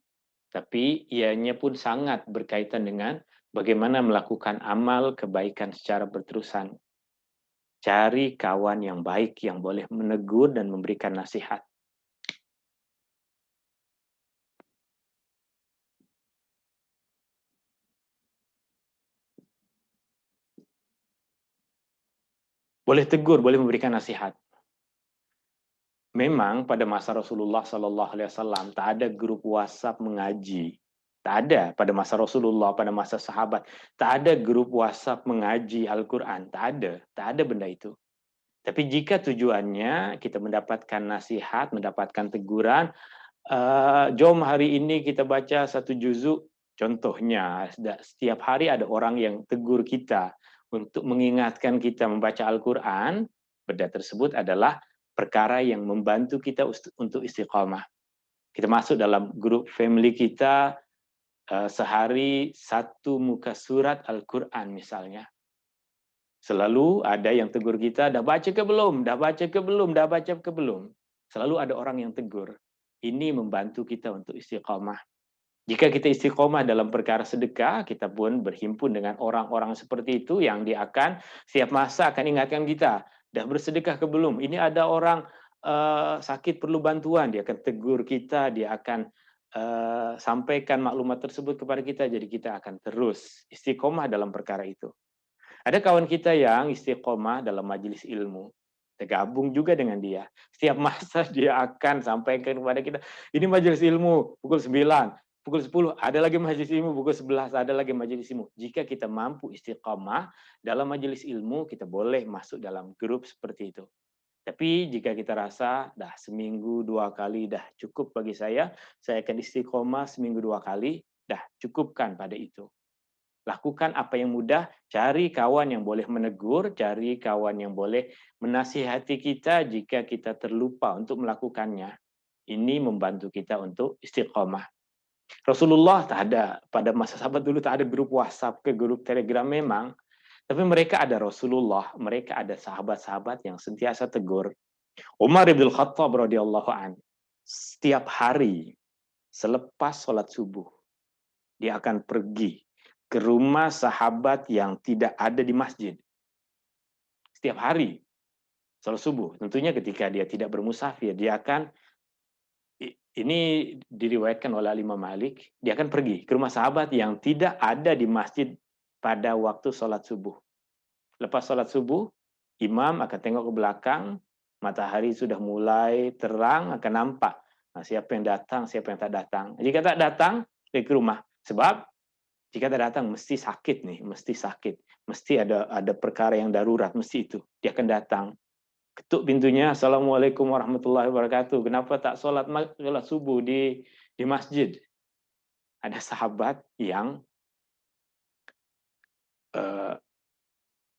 tapi ianya pun sangat berkaitan dengan bagaimana melakukan amal kebaikan secara berterusan. Cari kawan yang baik yang boleh menegur dan memberikan nasihat. Boleh tegur, boleh memberikan nasihat. Memang pada masa Rasulullah Sallallahu Alaihi Wasallam tak ada grup WhatsApp mengaji. Tak ada pada masa Rasulullah, pada masa sahabat. Tak ada grup WhatsApp mengaji Al-Quran. Tak ada benda itu. Tapi jika tujuannya kita mendapatkan nasihat, mendapatkan teguran, jom hari ini kita baca satu juzuk. Contohnya, setiap hari ada orang yang tegur kita untuk mengingatkan kita membaca Al-Quran. Benda tersebut adalah perkara yang membantu kita untuk istiqamah. Kita masuk dalam grup family kita, sehari satu muka surat Al-Quran misalnya. Selalu ada yang tegur kita, dah baca ke belum? Dah baca ke belum? Dah baca ke belum? Selalu ada orang yang tegur. Ini membantu kita untuk istiqamah. Jika kita istiqomah dalam perkara sedekah, kita pun berhimpun dengan orang-orang seperti itu yang dia akan setiap masa akan ingatkan kita, dah bersedekah ke belum? Ini ada orang sakit perlu bantuan, dia akan tegur kita, dia akan sampaikan maklumat tersebut kepada kita, jadi kita akan terus istiqomah dalam perkara itu. Ada kawan kita yang istiqomah dalam majelis ilmu, tergabung juga dengan dia. Setiap masa dia akan sampaikan kepada kita, ini majelis ilmu pukul 9, pukul 10, ada lagi majelis ilmu pukul 11, ada lagi majelis ilmu. Jika kita mampu istiqamah dalam majelis ilmu, kita boleh masuk dalam grup seperti itu. Tapi jika kita rasa, dah seminggu 2 kali dah cukup bagi saya akan istiqomah seminggu 2 kali, dah cukupkan pada itu. Lakukan apa yang mudah, cari kawan yang boleh menegur, cari kawan yang boleh menasihati kita jika kita terlupa untuk melakukannya. Ini membantu kita untuk istiqomah. Rasulullah tak ada, pada masa sahabat dulu tak ada grup WhatsApp ke grup Telegram memang, tapi mereka ada Rasulullah, mereka ada sahabat-sahabat yang sentiasa tegur. Umar bin Khattab radhiyallahu an, setiap hari selepas sholat subuh, dia akan pergi ke rumah sahabat yang tidak ada di masjid. Setiap hari, sholat subuh. Tentunya ketika dia tidak bermusafir, dia akan, ini diriwayatkan oleh Imam Malik, dia akan pergi ke rumah sahabat yang tidak ada di masjid pada waktu sholat subuh. Lepas sholat subuh, imam akan tengok ke belakang, matahari sudah mulai terang, akan nampak siapa yang datang, siapa yang tak datang. Jika tak datang, dia ke rumah. Sebab jika tak datang, mesti sakit nih, mesti sakit. Mesti ada perkara yang darurat, mesti itu. Dia akan datang. Ketuk pintunya, Assalamualaikum warahmatullahi wabarakatuh. Kenapa tak sholat subuh di masjid? Ada sahabat yang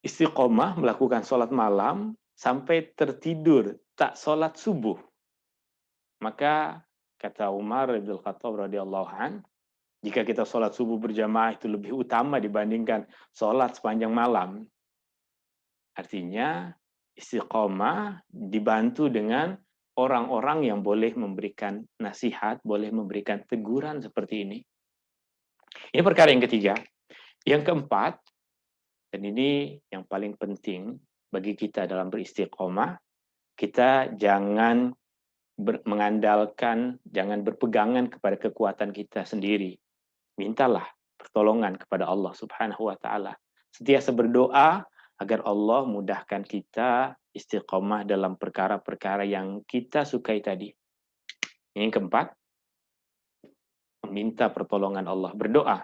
istiqomah melakukan sholat malam sampai tertidur, tak sholat subuh. Maka kata Umar bin Khattab radhiyallahu an, jika kita sholat subuh berjamaah itu lebih utama dibandingkan sholat sepanjang malam. Artinya istiqomah dibantu dengan orang-orang yang boleh memberikan nasihat, boleh memberikan teguran seperti ini. Ini perkara yang ketiga. Yang keempat, dan ini yang paling penting bagi kita dalam beristiqomah, kita jangan mengandalkan, jangan berpegangan kepada kekuatan kita sendiri. Mintalah pertolongan kepada Allah Subhanahu wa taala. Sentiasa berdoa agar Allah mudahkan kita istiqomah dalam perkara-perkara yang kita sukai tadi. Yang keempat, meminta pertolongan Allah, berdoa.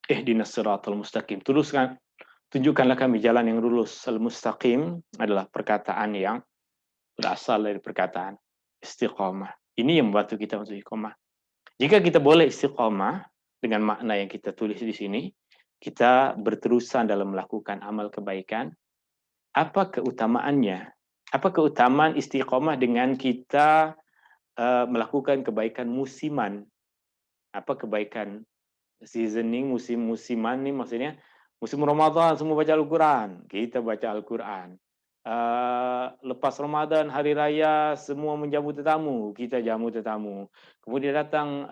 Ihdinas siratal mustaqim. Tunjukkanlah kami jalan yang lurus. Al-mustaqim adalah perkataan yang berasal dari perkataan istiqomah. Ini yang membantu kita untuk istiqomah. Jika kita boleh istiqomah dengan makna yang kita tulis di sini, kita berterusan dalam melakukan amal kebaikan. Apa keutamaannya? Apa keutamaan istiqomah dengan kita melakukan kebaikan musiman? Apa kebaikan seasoning, musiman nih maksudnya musim Ramadan semua baca Al-Quran, kita baca Al-Quran. Lepas Ramadan, hari raya semua menjamu tetamu, kita jamu tetamu. Kemudian datang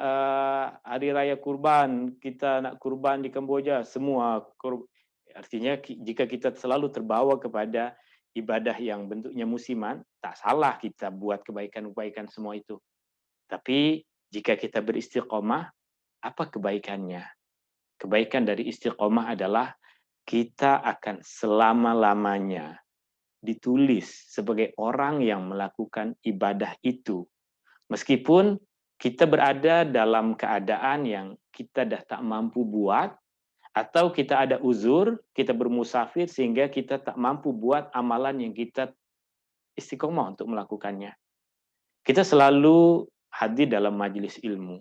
hari raya kurban, kita nak kurban di Kamboja, semua artinya jika kita selalu terbawa kepada ibadah yang bentuknya musiman, tak salah kita buat kebaikan-kebaikan semua itu. Tapi jika kita beristiqomah, apa kebaikannya? Kebaikan dari istiqomah adalah kita akan selama-lamanya ditulis sebagai orang yang melakukan ibadah itu. Meskipun kita berada dalam keadaan yang kita dah tak mampu buat, atau kita ada uzur, kita bermusafir sehingga kita tak mampu buat amalan yang kita istiqomah untuk melakukannya. Kita selalu hadir dalam majelis ilmu.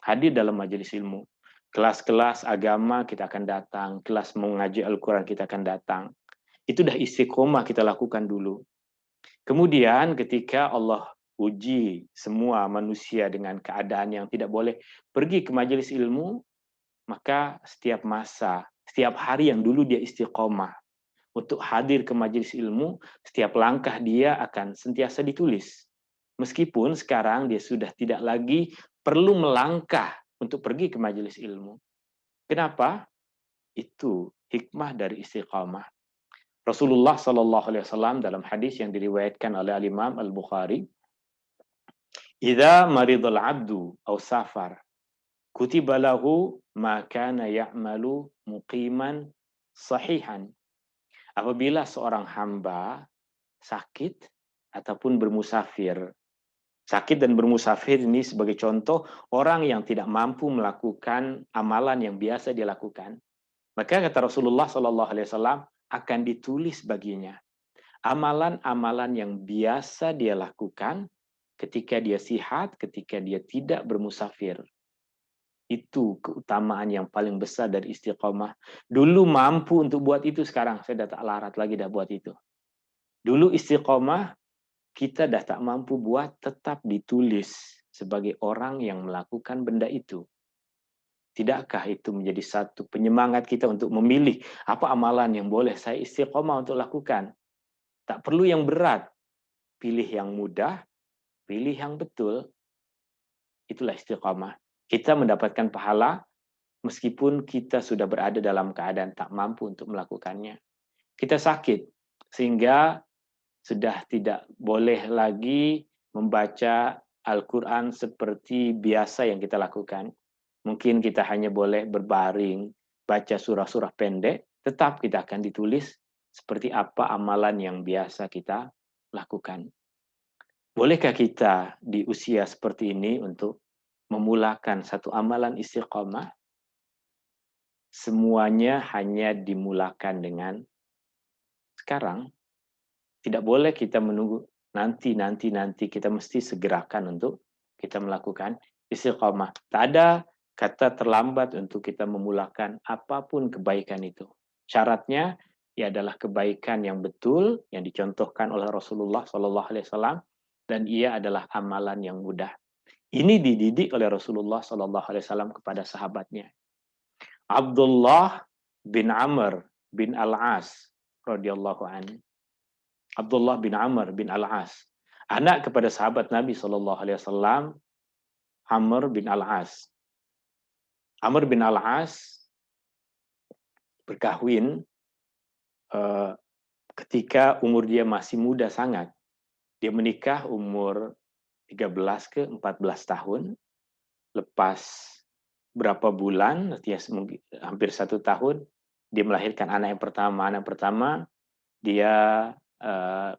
Hadir dalam majelis ilmu. Kelas-kelas agama kita akan datang, kelas mengaji Al-Quran kita akan datang. Itu dah istiqomah kita lakukan dulu. Kemudian ketika Allah uji semua manusia dengan keadaan yang tidak boleh pergi ke majelis ilmu, maka setiap masa, setiap hari yang dulu dia istiqomah untuk hadir ke majelis ilmu, setiap langkah dia akan sentiasa ditulis. Meskipun sekarang dia sudah tidak lagi perlu melangkah untuk pergi ke majelis ilmu. Kenapa? Itu hikmah dari istiqamah. Rasulullah Shallallahu Alaihi Wasallam dalam hadis yang diriwayatkan oleh Imam Al Bukhari, "Idza maridul abdu aw safar, kutiba lahu ma kana ya'malu muqiman sahihan." Apabila seorang hamba sakit ataupun bermusafir. Sakit dan bermusafir ini sebagai contoh orang yang tidak mampu melakukan amalan yang biasa dia lakukan. Maka kata Rasulullah Shallallahu Alaihi Wasallam akan ditulis baginya amalan-amalan yang biasa dia lakukan ketika dia sihat, ketika dia tidak bermusafir. Itu keutamaan yang paling besar dari istiqomah. Dulu mampu untuk buat itu, sekarang saya dah tak larat lagi dah buat itu. Dulu istiqomah, kita dah tak mampu buat, tetap ditulis sebagai orang yang melakukan benda itu. Tidakkah itu menjadi satu penyemangat kita untuk memilih apa amalan yang boleh saya istiqomah untuk lakukan? Tak perlu yang berat, pilih yang mudah, pilih yang betul. Itulah istiqomah. Kita mendapatkan pahala meskipun kita sudah berada dalam keadaan tak mampu untuk melakukannya. Kita sakit, sehingga sudah tidak boleh lagi membaca Al-Quran seperti biasa yang kita lakukan. Mungkin kita hanya boleh berbaring, baca surah-surah pendek, tetap kita akan ditulis seperti apa amalan yang biasa kita lakukan. Bolehkah kita di usia seperti ini untuk memulakan satu amalan istiqomah? Semuanya hanya dimulakan dengan sekarang. Tidak boleh kita menunggu nanti, kita mesti segerakan untuk kita melakukan istiqomah. Tak ada kata terlambat untuk kita memulakan apapun kebaikan itu. Syaratnya ia adalah kebaikan yang betul yang dicontohkan oleh Rasulullah Shallallahu Alaihi Wasallam dan ia adalah amalan yang mudah. Ini dididik oleh Rasulullah Shallallahu Alaihi Wasallam kepada sahabatnya. Abdullah bin Amr bin Al-As radhiyallahu anhu. Abdullah bin Amr bin Al-As, anak kepada sahabat Nabi Shallallahu Alaihi Wasallam, Amr bin Al-As. Amr bin Al-As berkahwin ketika umur dia masih muda sangat. Dia menikah umur 13 ke 14 tahun. Lepas berapa bulan, hampir 1 tahun, dia melahirkan anak yang pertama. Anak pertama dia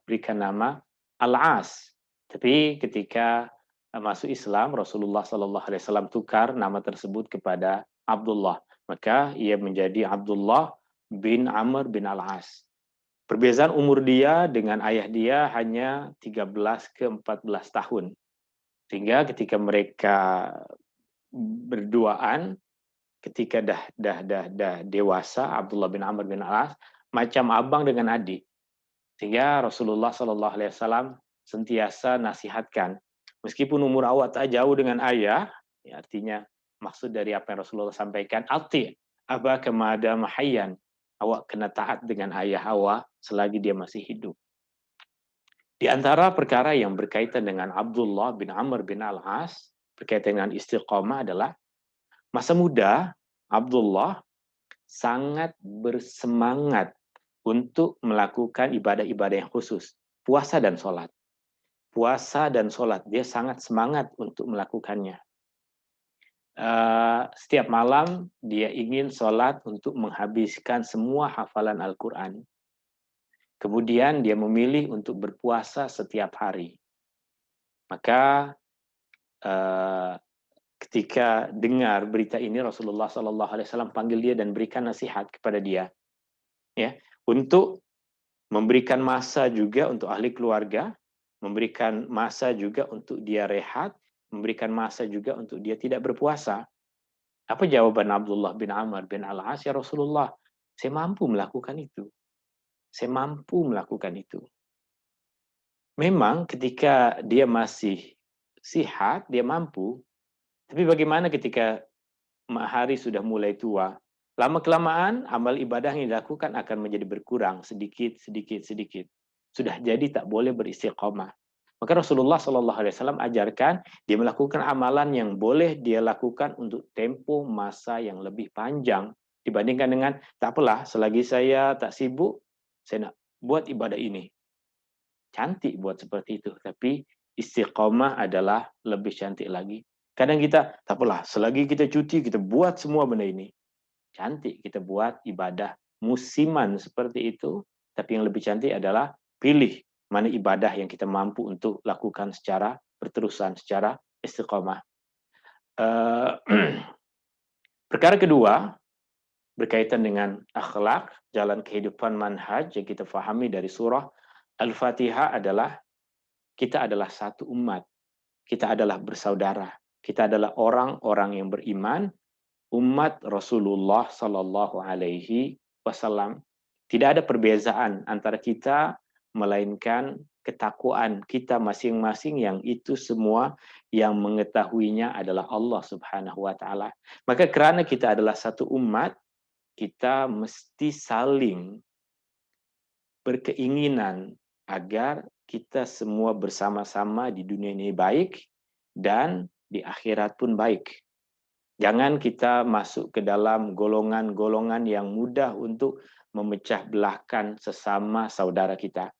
berikan nama Al-As. Tapi ketika masuk Islam, Rasulullah Sallallahu Alaihi Wasallam tukar nama tersebut kepada Abdullah. Maka ia menjadi Abdullah bin Amr bin Al-As. Perbezaan umur dia dengan ayah dia hanya 13 ke 14 tahun. Sehingga ketika mereka berduaan, ketika dah dewasa, Abdullah bin Amr bin Al-As macam abang dengan adik. Sehingga Rasulullah Sallallahu Alaihi Wasallam sentiasa nasihatkan, meskipun umur awak tak jauh dengan ayah, ya artinya maksud dari apa yang Rasulullah sampaikan, ati abaka madama hayyan, awak kena taat dengan ayah awak selagi dia masih hidup. Di antara perkara yang berkaitan dengan Abdullah bin Amr bin Al-As, berkaitan dengan istiqamah adalah masa muda Abdullah sangat bersemangat untuk melakukan ibadah-ibadah yang khusus, puasa dan sholat. Puasa dan sholat, dia sangat semangat untuk melakukannya. Setiap malam dia ingin sholat untuk menghabiskan semua hafalan Al-Quran. Kemudian dia memilih untuk berpuasa setiap hari. Maka ketika dengar berita ini, Rasulullah SAW panggil dia dan berikan nasihat kepada dia, ya, untuk memberikan masa juga untuk ahli keluarga, memberikan masa juga untuk dia rehat, memberikan masa juga untuk dia tidak berpuasa. Apa jawaban Abdullah bin Amr bin Al-As? Ya Rasulullah, saya mampu melakukan itu. Saya mampu melakukan itu. Memang ketika dia masih sihat, dia mampu. Tapi bagaimana ketika hari sudah mulai tua? Lama-kelamaan amal ibadah yang dilakukan akan menjadi berkurang sedikit, sedikit, sedikit. Sudah jadi tak boleh beristiqomah. Maka Rasulullah SAW ajarkan dia melakukan amalan yang boleh dia lakukan untuk tempo masa yang lebih panjang dibandingkan dengan tak apalah selagi saya tak sibuk, saya nak buat ibadah ini. Cantik buat seperti itu, tapi istiqomah adalah lebih cantik lagi. Kadang kita tak apalah selagi kita cuti kita buat semua benda ini. Cantik kita buat ibadah musiman seperti itu, tapi yang lebih cantik adalah pilih mana ibadah yang kita mampu untuk lakukan secara berterusan, secara istiqomah. Perkara kedua, berkaitan dengan akhlak, jalan kehidupan manhaj yang kita fahami dari surah Al-Fatihah adalah kita adalah satu umat, kita adalah bersaudara, kita adalah orang-orang yang beriman, umat Rasulullah Sallallahu Alaihi Wasallam. Tidak ada perbezaan antara kita, melainkan ketakwaan kita masing-masing yang itu semua yang mengetahuinya adalah Allah Subhanahu Wa Taala. Maka kerana kita adalah satu umat, kita mesti saling berkeinginan agar kita semua bersama-sama di dunia ini baik dan di akhirat pun baik. Jangan kita masuk ke dalam golongan-golongan yang mudah untuk memecah belahkan sesama saudara kita.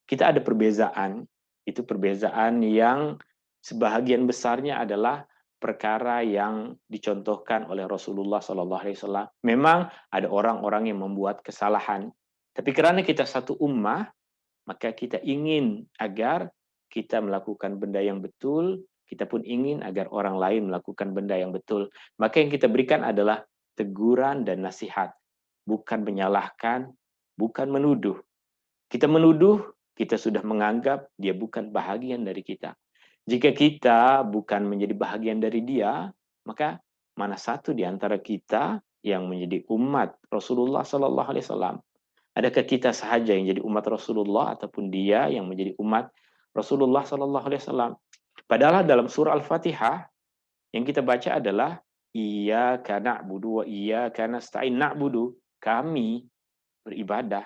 Kita ada perbezaan, itu perbezaan yang sebahagian besarnya adalah perkara yang dicontohkan oleh Rasulullah SAW. Memang ada orang-orang yang membuat kesalahan, tapi kerana kita satu ummah, maka kita ingin agar kita melakukan benda yang betul, kita pun ingin agar orang lain melakukan benda yang betul. Maka yang kita berikan adalah teguran dan nasihat, bukan menyalahkan, bukan menuduh. Kita menuduh, kita sudah menganggap dia bukan bahagian dari kita. Jika kita bukan menjadi bahagian dari dia, maka mana satu di antara kita yang menjadi umat Rasulullah SAW? Adakah kita sahaja yang jadi umat Rasulullah ataupun dia yang menjadi umat Rasulullah SAW? Padahal dalam surah Al-Fatihah yang kita baca adalah iyyaka na'budu wa iyyaka nasta'in. Na'budu, kami beribadah.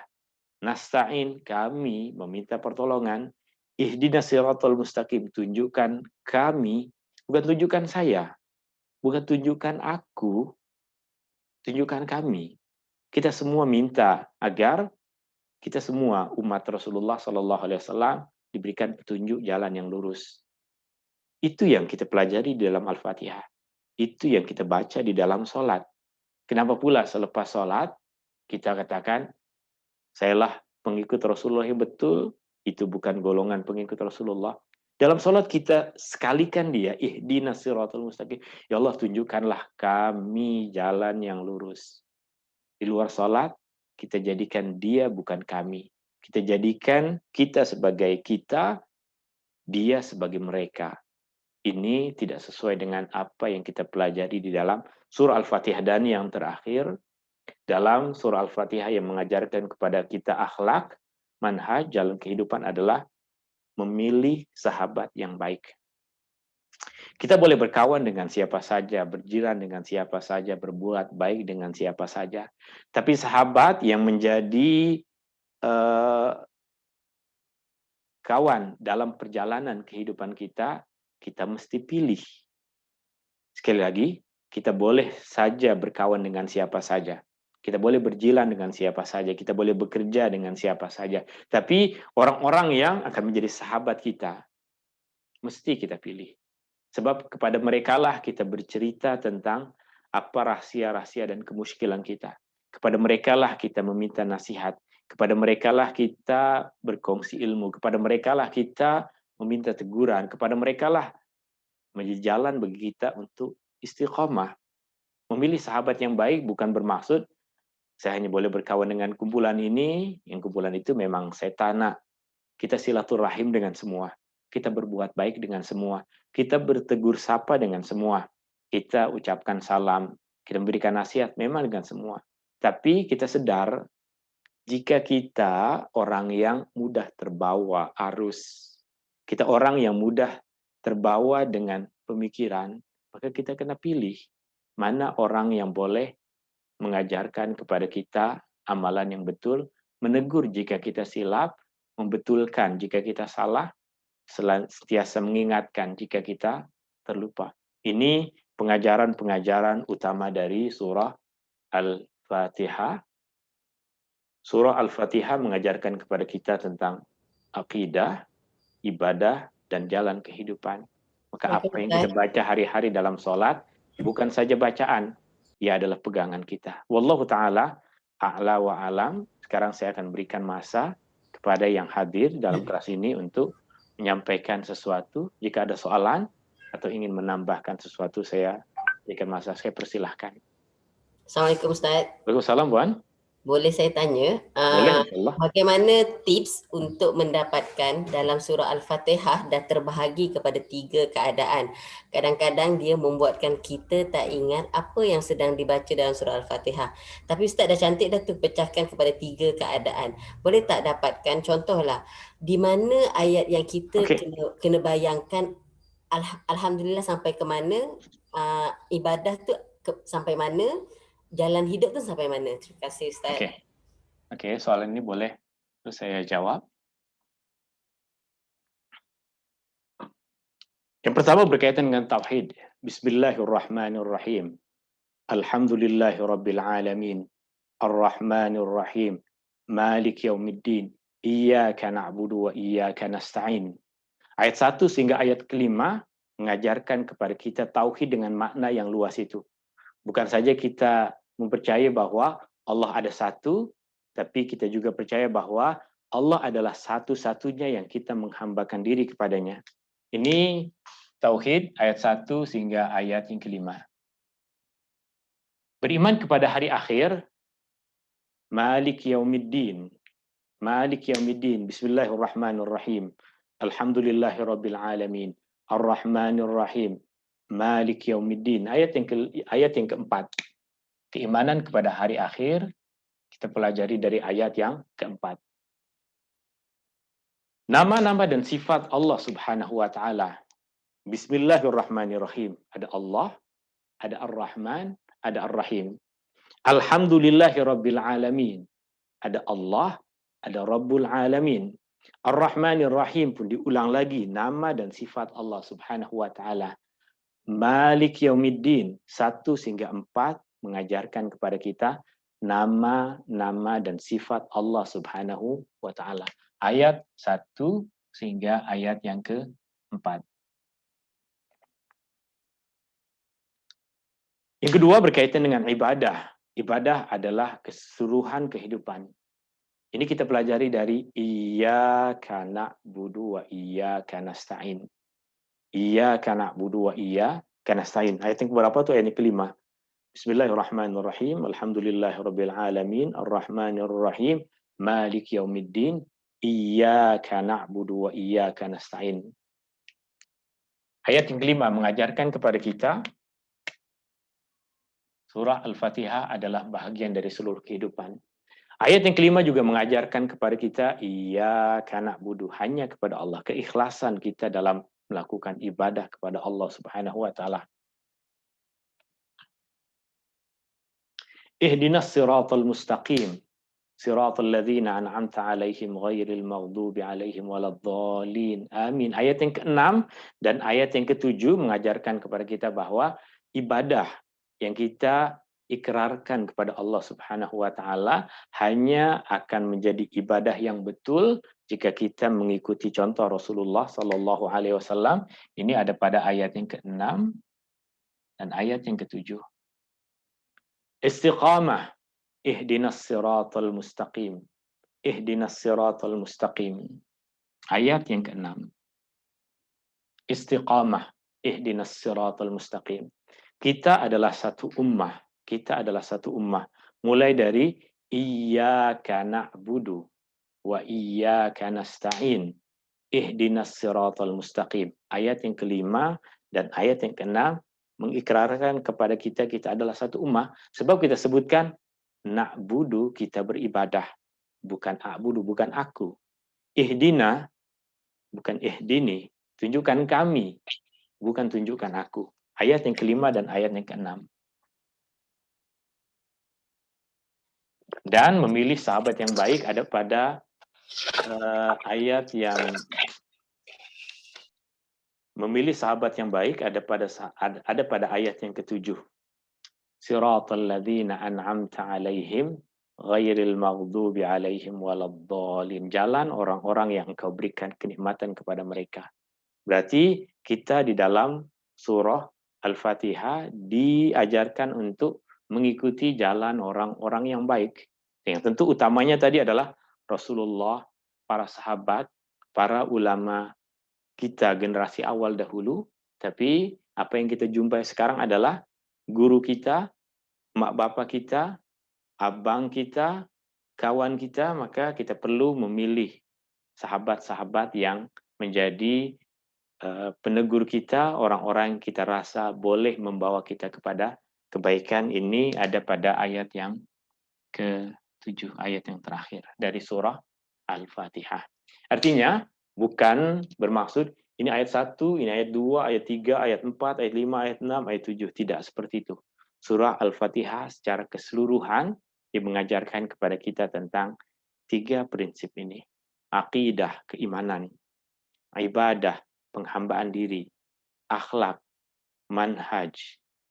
Nasta'in, kami meminta pertolongan. Ihdinas siratal mustaqim, tunjukkan kami, bukan tunjukkan saya, bukan tunjukkan aku, tunjukkan kami. Kita semua minta agar kita semua umat Rasulullah SAW diberikan petunjuk jalan yang lurus. Itu yang kita pelajari di dalam Al-Fatihah. Itu yang kita baca di dalam sholat. Kenapa pula selepas sholat kita katakan, sayalah pengikut Rasulullah yang betul, itu bukan golongan pengikut Rasulullah. Dalam sholat kita sekalikan dia, ihdinas siratal mustaqim. Ya Allah, tunjukkanlah kami jalan yang lurus. Di luar sholat, kita jadikan dia bukan kami. Kita jadikan kita sebagai kita, dia sebagai mereka. Ini tidak sesuai dengan apa yang kita pelajari di dalam surah Al-Fatihah. Dan yang terakhir, dalam surah Al-Fatihah yang mengajarkan kepada kita akhlak, manhaj, jalan kehidupan adalah memilih sahabat yang baik. Kita boleh berkawan dengan siapa saja, berjiran dengan siapa saja, berbuat baik dengan siapa saja. Tapi sahabat yang menjadi kawan dalam perjalanan kehidupan kita, kita mesti pilih. Sekali lagi, kita boleh saja berkawan dengan siapa saja. Kita boleh berjilan dengan siapa saja, kita boleh bekerja dengan siapa saja. Tapi orang-orang yang akan menjadi sahabat kita, mesti kita pilih. Sebab kepada merekalah kita bercerita tentang apa rahasia-rahasia dan kemusykilan kita. Kepada merekalah kita meminta nasihat. Kepada merekalah kita berkongsi ilmu. Kepada merekalah kita meminta teguran. Kepada merekalah menjadi jalan bagi kita untuk istiqomah. Memilih sahabat yang baik bukan bermaksud saya hanya boleh berkawan dengan kumpulan ini, yang kumpulan itu memang saya tak. Kita silaturahim dengan semua. Kita berbuat baik dengan semua. Kita bertegur sapa dengan semua. Kita ucapkan salam. Kita memberikan nasihat memang dengan semua. Tapi kita sedar, jika kita orang yang mudah terbawa arus, kita orang yang mudah terbawa dengan pemikiran, maka kita kena pilih mana orang yang boleh mengajarkan kepada kita amalan yang betul, menegur jika kita silap, membetulkan jika kita salah, sentiasa mengingatkan jika kita terlupa. Ini pengajaran-pengajaran utama dari surah Al-Fatihah. Surah Al-Fatihah mengajarkan kepada kita tentang akidah, ibadah, dan jalan kehidupan. Maka apa yang kita baca hari-hari dalam sholat, bukan saja bacaan, ia adalah pegangan kita. Wallahu ta'ala, a'la wa alam. Sekarang saya akan berikan masa kepada yang hadir dalam kelas ini untuk menyampaikan sesuatu. Jika ada soalan atau ingin menambahkan sesuatu, saya berikan masa. Saya persilahkan. Assalamualaikum Ustaz. Waalaikumsalam, Puan. Boleh saya tanya, Boleh, insyaAllah. bagaimana tips untuk mendapatkan dalam surah Al-Fatihah dah terbahagi kepada 3 keadaan. Kadang-kadang dia membuatkan kita tak ingat apa yang sedang dibaca dalam surah Al-Fatihah. Tapi Ustaz dah cantik dah tu pecahkan kepada 3 keadaan. Boleh tak dapatkan contohlah, di mana ayat yang kita kena bayangkan Alhamdulillah sampai ke mana, ibadah tu sampai mana, jalan hidup tu sampai mana? Terima kasih Ustaz. Okey, soalan ini boleh terus saya jawab. Yang pertama berkaitan dengan tauhid. Bismillahirrahmanirrahim. Alhamdulillahirabbil alamin. Arrahmanirrahim. Malik yaumiddin. Iyyaka na'budu wa iyyaka nasta'in. Ayat 1 sehingga ayat kelima mengajarkan kepada kita tauhid dengan makna yang luas itu. Bukan saja kita mempercayai bahwa Allah ada satu, tapi kita juga percaya bahwa Allah adalah satu-satunya yang kita menghambakan diri kepadanya. Ini tauhid ayat 1 sehingga ayat yang kelima. Beriman kepada hari akhir, Malik yaumiddin. Malik yaumiddin. Bismillahirrahmanirrahim. Alhamdulillahirabbil alamin. Arrahmanirrahim. Malik yaumiddin. Ayat yang keempat. Keimanan kepada hari akhir kita pelajari dari ayat yang keempat. Nama-nama dan sifat Allah Subhanahu wa taala. Bismillahirrahmanirrahim. Ada Allah, ada Ar-Rahman, ada Ar-Rahim. Alhamdulillahirabbil alamin. Ada Allah, ada Rabbul alamin. Ar-Rahmanir-Rahim pun diulang lagi nama dan sifat Allah Subhanahu wa taala. Malik yaumiddin 1 hingga 4 mengajarkan kepada kita nama-nama dan sifat Allah Subhanahu wa taala. Ayat 1 sehingga ayat yang ke-4. Yang kedua berkaitan dengan ibadah. Ibadah adalah keseluruhan kehidupan. Ini kita pelajari dari iyyaka na'budu wa iyyaka nasta'in. Iyyaka na'budu wa iyyaka nasta'in. Ayat yang berapa tuh? Ayat yang kelima. Bismillahirrahmanirrahim. Alhamdulillahirabbil alamin. Arrahmanirrahim. Malik yaumiddin. Iyyaka na'budu wa iyyaka nasta'in. Ayat yang kelima mengajarkan kepada kita surah Al-Fatihah adalah bahagian dari seluruh kehidupan. Ayat yang kelima juga mengajarkan kepada kita iyyaka na'budu, hanya kepada Allah, keikhlasan kita dalam melakukan ibadah kepada Allah Subhanahu wa taala. Ihdinas siratal mustaqim, siratal ladzina an'amta 'alaihim ghairil maghdubi 'alaihim waladdallin. Amin. Ayat yang ke-6 dan ayat yang ke-7 mengajarkan kepada kita bahwa ibadah yang kita ikrarkan kepada Allah Subhanahu wa taala hanya akan menjadi ibadah yang betul jika kita mengikuti contoh Rasulullah sallallahu alaihi wasallam. Ini ada pada ayat yang ke-6 dan ayat yang ke-7. Istiqamah, ihdinas siratal mustaqim. Ihdinas siratal mustaqim. Ayat yang ke-6. Istiqamah, ihdinas siratal mustaqim. Kita adalah satu ummah. Kita adalah satu ummah. Mulai dari iyyaka na'budu wa iyyaka nasta'in. Ihdinas siratal mustaqim. Ayat yang kelima dan ayat yang keenam mengikrarkan kepada kita adalah satu ummah. Sebab kita sebutkan na'budu, kita beribadah. bukan a'budu, bukan aku. Ihdina, bukan ihdini, tunjukkan kami, bukan tunjukkan aku. Ayat yang kelima dan ayat yang keenam. Dan memilih sahabat yang baik ada pada ayat yang memilih sahabat yang baik ada pada ayat yang ketujuh. Siratal ladzina an'amta 'alaihim ghairil maghdubi 'alaihim waladdallin. Jalan orang-orang yang Engkau berikan kenikmatan kepada mereka. Berarti kita di dalam surah Al-Fatihah diajarkan untuk mengikuti jalan orang-orang yang baik. Yang tentu utamanya tadi adalah Rasulullah, para sahabat, para ulama kita generasi awal dahulu. Tapi apa yang kita jumpai sekarang adalah guru kita, mak bapak kita, abang kita, kawan kita, maka kita perlu memilih sahabat-sahabat yang menjadi penegur kita, orang-orang yang kita rasa boleh membawa kita kepada kebaikan. Ini ada pada ayat yang ke-7, ayat yang terakhir dari surah Al-Fatihah. Artinya bukan bermaksud ini ayat 1, ini ayat 2, ayat 3, ayat 4, ayat 5, ayat 6, ayat 7. Tidak seperti itu. Surah Al-Fatihah secara keseluruhan yang mengajarkan kepada kita tentang 3 prinsip ini. Aqidah, keimanan, ibadah, penghambaan diri, akhlak, manhaj,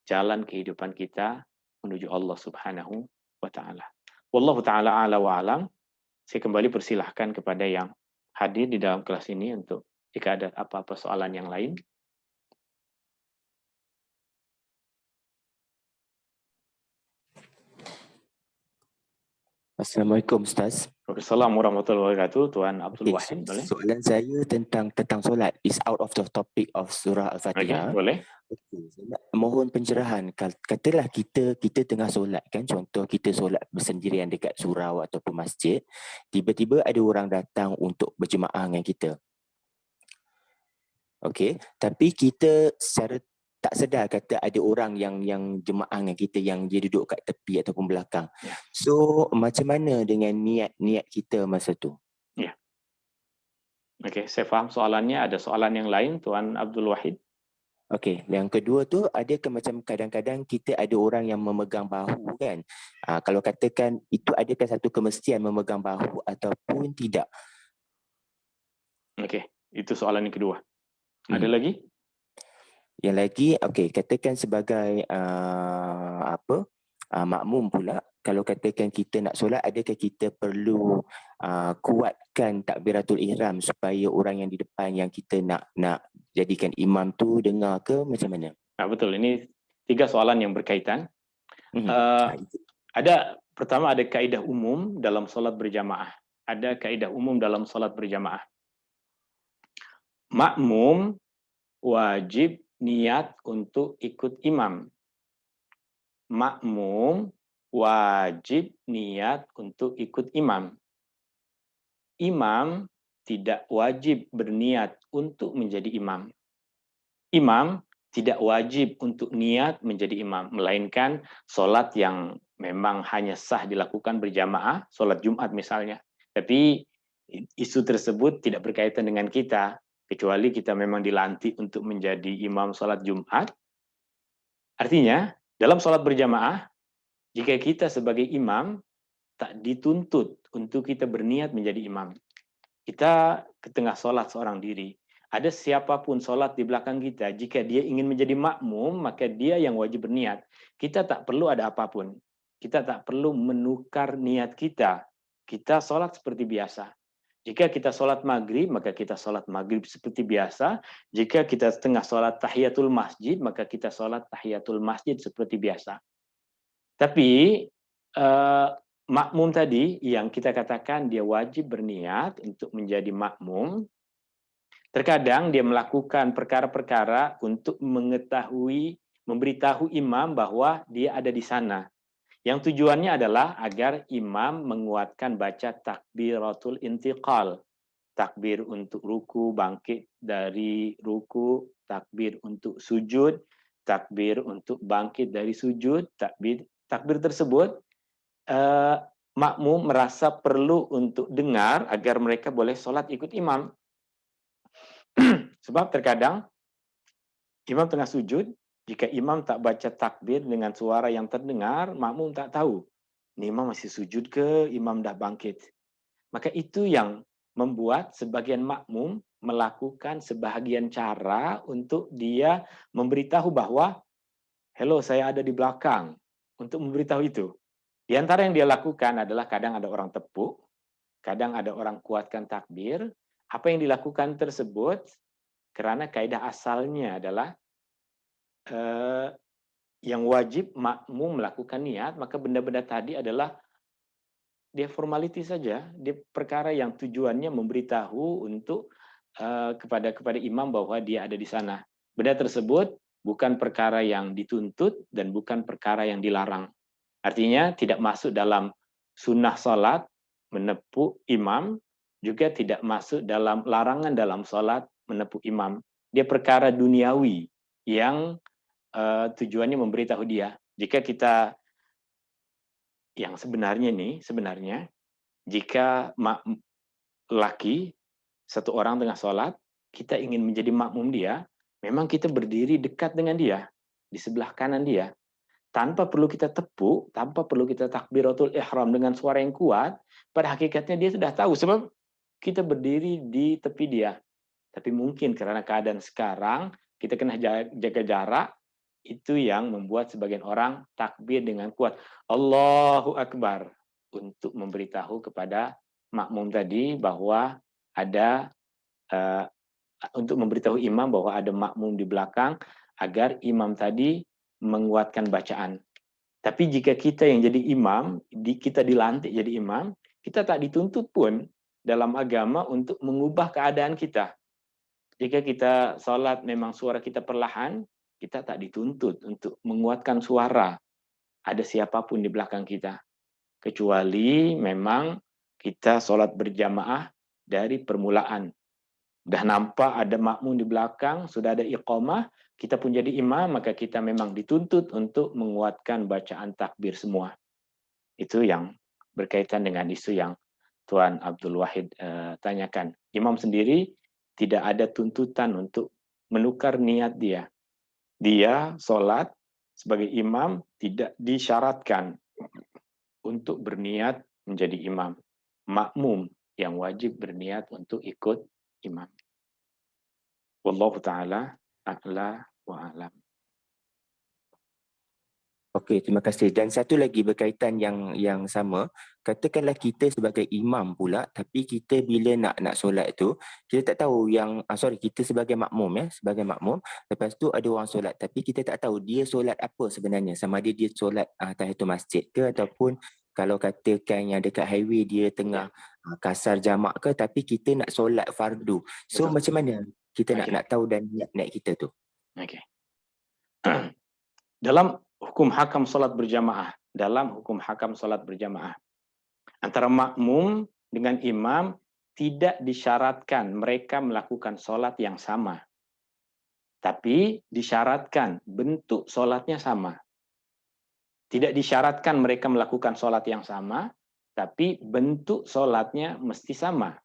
jalan kehidupan kita menuju Allah Subhanahu wa taala. Wallahu taala a'la wa alam. Saya kembali persilahkan kepada yang hadir di dalam kelas ini untuk jika ada apa-apa soalan yang lain. Assalamualaikum Ustaz. Waalaikumsalam warahmatullahi wabarakatuh. Tuan Abdul Wahid, boleh? Soalan saya tentang solat is out of the topic of surah Okay, Al-Fatihah. boleh. Mohon pencerahan. Katalah kita tengah solat kan, contoh kita solat bersendirian dekat surau ataupun masjid, tiba-tiba ada orang datang untuk berjemaah dengan kita. Okey, tapi kita secara tak sedar kata ada orang yang jemaah dengan kita yang dia duduk kat tepi ataupun belakang. Ya. So macam mana dengan niat kita masa tu? Ya. Okey, saya faham soalannya. Ada soalan yang lain, Tuan Abdul Wahid? Okey, yang kedua tu adakah macam kadang-kadang kita ada orang yang memegang bahu kan? Kalau katakan itu adakah satu kemestian memegang bahu ataupun tidak? Okey, itu soalan yang kedua. Ada lagi? Yang lagi, okey, katakan sebagai makmum pula, kalau katakan kita nak solat, adakah kita perlu kuatkan takbiratul ihram supaya orang yang di depan yang kita nak jadikan imam tu dengar ke macam mana? Betul, ini 3 soalan yang berkaitan. Pertama ada kaedah umum dalam solat berjamaah. Ada kaedah umum dalam solat berjamaah. Makmum wajib niat untuk ikut imam. Makmum wajib niat untuk ikut imam. Imam tidak wajib berniat untuk menjadi imam. Imam tidak wajib untuk niat menjadi imam, melainkan solat yang memang hanya sah dilakukan berjamaah, solat Jumat misalnya. Tapi isu tersebut tidak berkaitan dengan kita, kecuali kita memang dilantik untuk menjadi imam solat Jumat. Artinya, dalam solat berjamaah, jika kita sebagai imam, tak dituntut untuk kita berniat menjadi imam. Kita ke tengah solat seorang diri. Ada siapapun solat di belakang kita, jika dia ingin menjadi makmum, maka dia yang wajib berniat. Kita tak perlu ada apapun. Kita tak perlu menukar niat kita. Kita solat seperti biasa. Jika kita solat maghrib, maka kita solat maghrib seperti biasa. Jika kita tengah solat tahiyatul masjid, maka kita solat tahiyatul masjid seperti biasa. Tapi makmum tadi yang kita katakan dia wajib berniat untuk menjadi makmum, terkadang dia melakukan perkara-perkara untuk memberitahu imam bahwa dia ada di sana. Yang tujuannya adalah agar imam menguatkan baca takbiratul intiqal. Takbir untuk ruku, bangkit dari ruku, takbir untuk sujud, takbir untuk bangkit dari sujud, takbir tersebut makmum merasa perlu untuk dengar agar mereka boleh sholat ikut imam. Sebab terkadang imam tengah sujud, jika imam tak baca takbir dengan suara yang terdengar, makmum tak tahu, ini imam masih sujud ke imam dah bangkit. Maka itu yang membuat sebagian makmum melakukan sebahagian cara untuk dia memberitahu bahwa, hello, saya ada di belakang, untuk memberitahu itu. Di antara yang dia lakukan adalah kadang ada orang tepuk, kadang ada orang kuatkan takbir. Apa yang dilakukan tersebut, karena kaidah asalnya adalah yang wajib makmum melakukan niat, maka benda-benda tadi adalah dia formality saja, dia perkara yang tujuannya memberitahu untuk kepada imam bahwa dia ada di sana. Benda tersebut bukan perkara yang dituntut dan bukan perkara yang dilarang. Artinya tidak masuk dalam sunnah salat menepuk imam, juga tidak masuk dalam larangan dalam salat menepuk imam. Dia perkara duniawi yang tujuannya memberitahu dia. Jika kita yang sebenarnya jika laki satu orang tengah sholat, kita ingin menjadi makmum dia, memang kita berdiri dekat dengan dia, di sebelah kanan dia. Tanpa perlu kita tepuk, tanpa perlu kita takbiratul ihram dengan suara yang kuat, pada hakikatnya dia sudah tahu, sebab kita berdiri di tepi dia. Tapi mungkin karena keadaan sekarang, kita kena jaga jarak, itu yang membuat sebagian orang takbir dengan kuat. Allahu Akbar. Untuk memberitahu kepada makmum tadi bahwa ada, untuk memberitahu imam bahwa ada makmum di belakang, agar imam tadi menguatkan bacaan. Tapi jika kita yang jadi imam, kita dilantik jadi imam, kita tak dituntut pun dalam agama untuk mengubah keadaan kita. Jika kita sholat memang suara kita perlahan, kita tak dituntut untuk menguatkan suara. Ada siapapun di belakang kita. Kecuali memang kita sholat berjamaah dari permulaan. Dah nampak ada makmum di belakang, sudah ada iqamah, kita pun jadi imam, maka kita memang dituntut untuk menguatkan bacaan takbir semua. Itu yang berkaitan dengan isu yang Tuan Abdul Wahid tanyakan. Imam sendiri tidak ada tuntutan untuk menukar niat dia. Dia sholat sebagai imam tidak disyaratkan untuk berniat menjadi imam. Makmum yang wajib berniat untuk ikut imam. Wallahu ta'ala a'la wa a'lam. Okey, terima kasih. Dan satu lagi berkaitan yang sama, katakanlah kita sebagai imam pula, tapi kita bila nak solat tu, kita tak tahu kita sebagai makmum sebagai makmum, lepas tu ada orang solat tapi kita tak tahu dia solat apa sebenarnya, sama ada dia solat tahiyatul masjid ke, ataupun kalau katakan yang dekat highway dia tengah kasar jamak ke, tapi kita nak solat fardu. So Betul. macam mana kita nak tahu dan niat kita tu? Okey. Dalam hukum hakam solat berjamaah, antara makmum dengan imam tidak disyaratkan mereka melakukan solat yang sama, tapi disyaratkan bentuk solatnya sama. Tidak disyaratkan mereka melakukan solat yang sama, tapi bentuk solatnya mesti sama.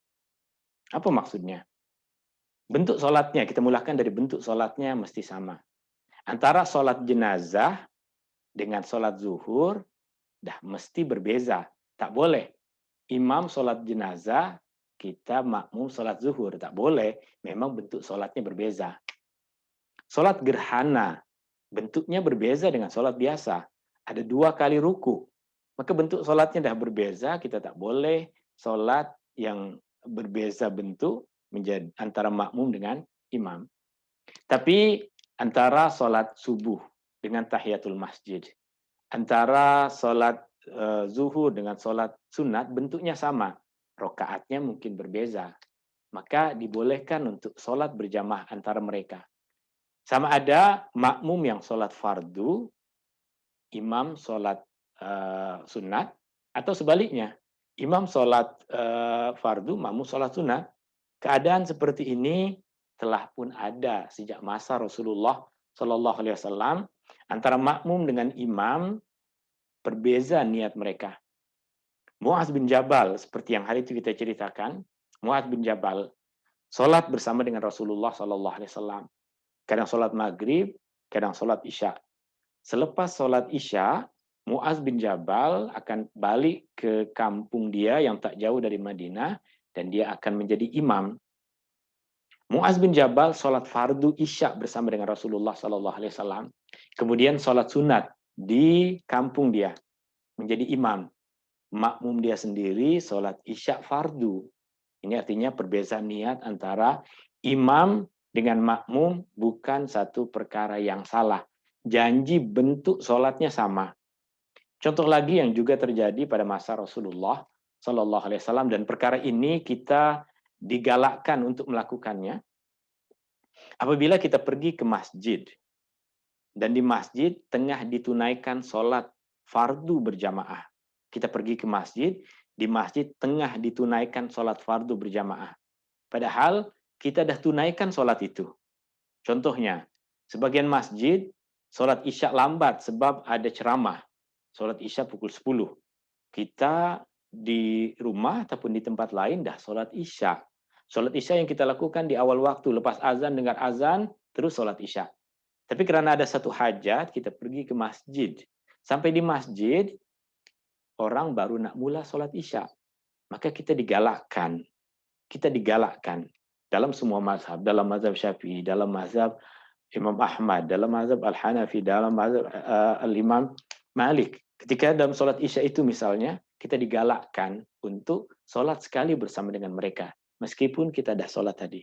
Apa maksudnya? Bentuk solatnya, kita mulakan dari bentuk solatnya mesti sama. Antara solat jenazah dengan solat zuhur, dah mesti berbeza. Tak boleh. Imam solat jenazah, kita makmum solat zuhur. Tak boleh. Memang bentuk solatnya berbeza. Solat gerhana, bentuknya berbeza dengan solat biasa. Ada 2 kali ruku. Maka bentuk solatnya dah berbeza, kita tak boleh solat yang berbeza bentuk menjadi antara makmum dengan imam. Tapi antara solat subuh dengan tahiyatul masjid, antara solat zuhur dengan solat sunat, bentuknya sama, rokaatnya mungkin berbeza, maka dibolehkan untuk solat berjamaah antara mereka. Sama ada makmum yang solat fardu, imam solat sunat, atau sebaliknya, imam solat fardu, makmum solat sunat. Keadaan seperti ini telah pun ada sejak masa Rasulullah Shallallahu Alaihi Wasallam. Antara makmum dengan imam berbeza niat mereka. Muaz bin Jabal, seperti yang hari itu kita ceritakan, Muaz bin Jabal sholat bersama dengan Rasulullah SAW. Kadang sholat maghrib, kadang sholat isya. Selepas sholat isya, Muaz bin Jabal akan balik ke kampung dia yang tak jauh dari Madinah, dan dia akan menjadi imam. Muaz bin Jabal sholat fardu isya bersama dengan Rasulullah SAW. Kemudian sholat sunat di kampung dia, menjadi imam. Makmum dia sendiri sholat isya fardu. Ini artinya perbedaan niat antara imam dengan makmum bukan satu perkara yang salah. Janji bentuk sholatnya sama. Contoh lagi yang juga terjadi pada masa Rasulullah SAW, dan perkara ini kita digalakkan untuk melakukannya. Apabila kita pergi ke masjid, dan di masjid tengah ditunaikan sholat fardu berjamaah. Kita pergi ke masjid, di masjid tengah ditunaikan sholat fardu berjamaah. Padahal kita dah tunaikan sholat itu. Contohnya, sebagian masjid sholat isya lambat sebab ada ceramah. Sholat isya pukul 10. Kita di rumah ataupun di tempat lain dah sholat isya. Sholat isya yang kita lakukan di awal waktu, lepas azan, dengar azan, terus sholat isya. Tapi karena ada satu hajat, kita pergi ke masjid. Sampai di masjid, orang baru nak mula sholat isya. Maka kita digalakkan. Kita digalakkan dalam semua mazhab. Dalam mazhab Syafi'i, dalam mazhab Imam Ahmad, dalam mazhab Al-Hanafi, dalam mazhab Al-Imam Malik. Ketika dalam sholat isya itu misalnya, kita digalakkan untuk sholat sekali bersama dengan mereka. Meskipun kita dah sholat tadi.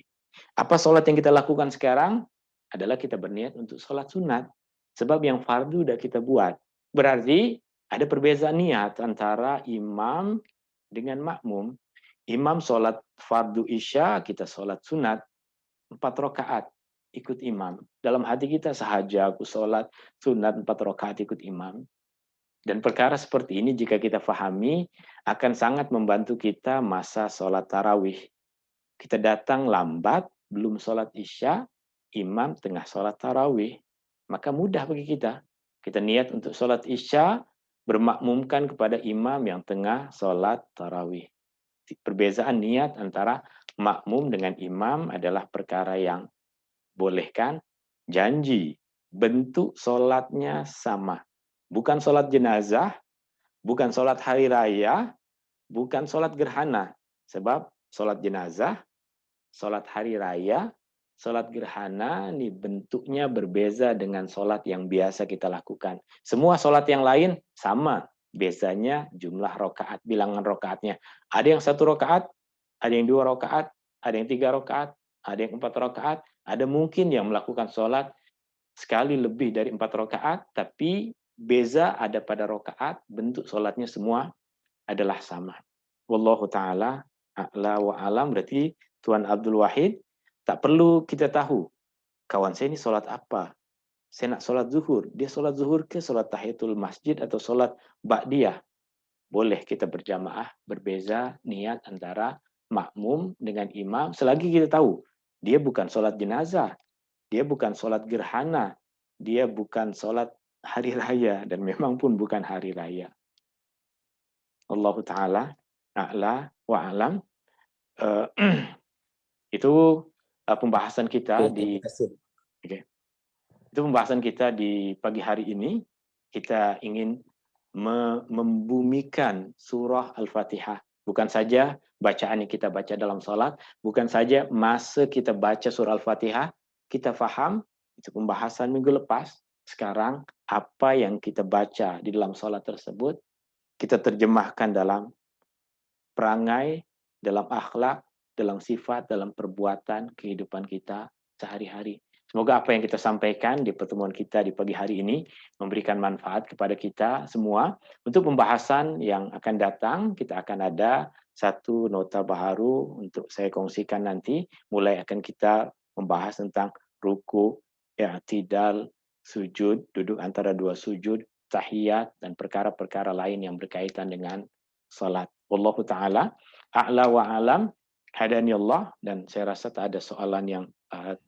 Apa sholat yang kita lakukan sekarang? Adalah kita berniat untuk sholat sunat. Sebab yang fardu udah kita buat. Berarti ada perbedaan niat antara imam dengan makmum. Imam sholat fardu isya, kita sholat sunat 4 rakaat ikut imam. Dalam hati kita sahaja aku sholat sunat 4 rakaat ikut imam. Dan perkara seperti ini jika kita fahami akan sangat membantu kita masa sholat tarawih. Kita datang lambat, belum sholat isya, imam tengah sholat tarawih. Maka mudah bagi kita. Kita niat untuk sholat isya, bermakmumkan kepada imam yang tengah sholat tarawih. Perbezaan niat antara makmum dengan imam adalah perkara yang bolehkan. Janji, bentuk sholatnya sama. Bukan sholat jenazah, bukan sholat hari raya, bukan sholat gerhana. Sebab sholat jenazah, sholat hari raya, sholat gerhana ini bentuknya berbeza dengan sholat yang biasa kita lakukan. Semua sholat yang lain sama. Bezanya jumlah rakaat, bilangan rakaatnya. Ada yang 1 rakaat, ada yang 2 rakaat, ada yang 3 rakaat, ada yang 4 rakaat, ada mungkin yang melakukan sholat sekali lebih dari 4 rakaat, tapi beza ada pada rakaat, bentuk sholatnya semua adalah sama. Wallahu ta'ala a'la wa alam. Berarti Tuan Abdul Wahid, tak perlu kita tahu, kawan saya ini sholat apa. Saya nak sholat zuhur. Dia sholat zuhur ke sholat tahiyatul masjid atau sholat ba'diyah. Boleh kita berjamaah, berbeza niat antara makmum dengan imam. Selagi kita tahu, dia bukan sholat jenazah. Dia bukan sholat gerhana. Dia bukan sholat hari raya. Dan memang pun bukan hari raya. Allahu ta'ala a'la wa alam. Itu pembahasan kita di... Okay. Itu pembahasan kita di pagi hari ini. Kita ingin membumikan surah Al-Fatihah. Bukan saja bacaan yang kita baca dalam salat, bukan saja masa kita baca surah Al-Fatihah, kita faham, itu pembahasan minggu lepas. Sekarang, apa yang kita baca di dalam salat tersebut, kita terjemahkan dalam perangai, dalam akhlak, dalam sifat, dalam perbuatan kehidupan kita sehari-hari. Semoga apa yang kita sampaikan di pertemuan kita di pagi hari ini memberikan manfaat kepada kita semua. Untuk pembahasan yang akan datang, kita akan ada satu nota baru untuk saya kongsikan nanti. Mulai akan kita membahas tentang ruku, i'tidal, sujud, duduk antara 2 sujud, tahiyat, dan perkara-perkara lain yang berkaitan dengan salat. Wallahu ta'ala a'la wa alam. Hadani Allah. Dan saya rasa tak ada soalan yang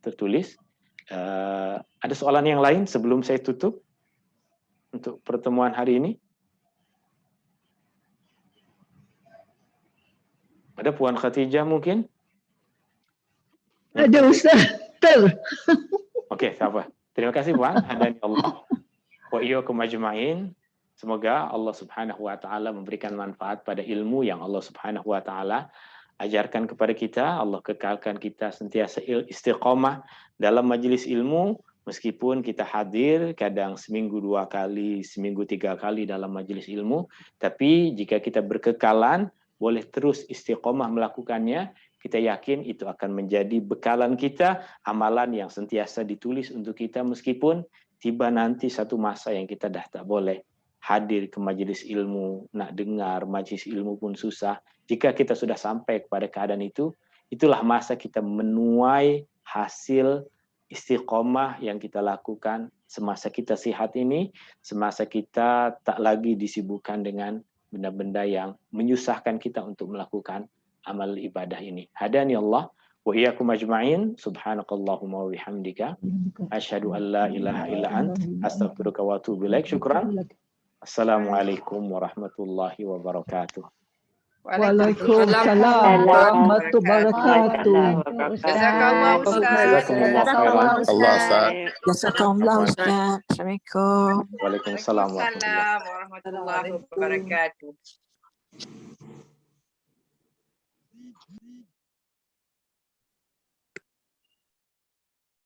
tertulis. Ada soalan yang lain sebelum saya tutup untuk pertemuan hari ini? Ada Puan Khatijah mungkin? Ada Ustaz. Okey, tak apa. Terima kasih Puan. Hadani Allah wa iyyakum ajma'in. Semoga Allah Subhanahu wa taala memberikan manfaat pada ilmu yang Allah Subhanahu wa taala ajarkan kepada kita. Allah kekalkan kita sentiasa istiqamah dalam majlis ilmu, meskipun kita hadir kadang seminggu 2 kali, seminggu 3 kali dalam majlis ilmu, tapi jika kita berkekalan boleh terus istiqamah melakukannya, kita yakin itu akan menjadi bekalan kita, amalan yang sentiasa ditulis untuk kita, meskipun tiba nanti satu masa yang kita dah tak boleh hadir ke majlis ilmu, nak dengar majlis ilmu pun susah. Jika kita sudah sampai kepada keadaan itu, itulah masa kita menuai hasil istiqomah yang kita lakukan semasa kita sihat ini, semasa kita tak lagi disibukkan dengan benda-benda yang menyusahkan kita untuk melakukan amal ibadah ini. Hadani Allah wa iyyakum ajma'in. Subhanakallahumma wa bihamdika asyhadu an la ilaha illa ant astaghfiruka wa atubu ilaik. Syukran. Assalamualaikum warahmatullahi wabarakatuh. Waalaikumsalam warahmatullahi wabarakatuh. Jazakallah Ustaz. Allah Ustaz. Jazakallah Ustaz. Assalamualaikum. Waalaikumsalam warahmatullahi Waalaikumsalam warahmatullahi wabarakatuh.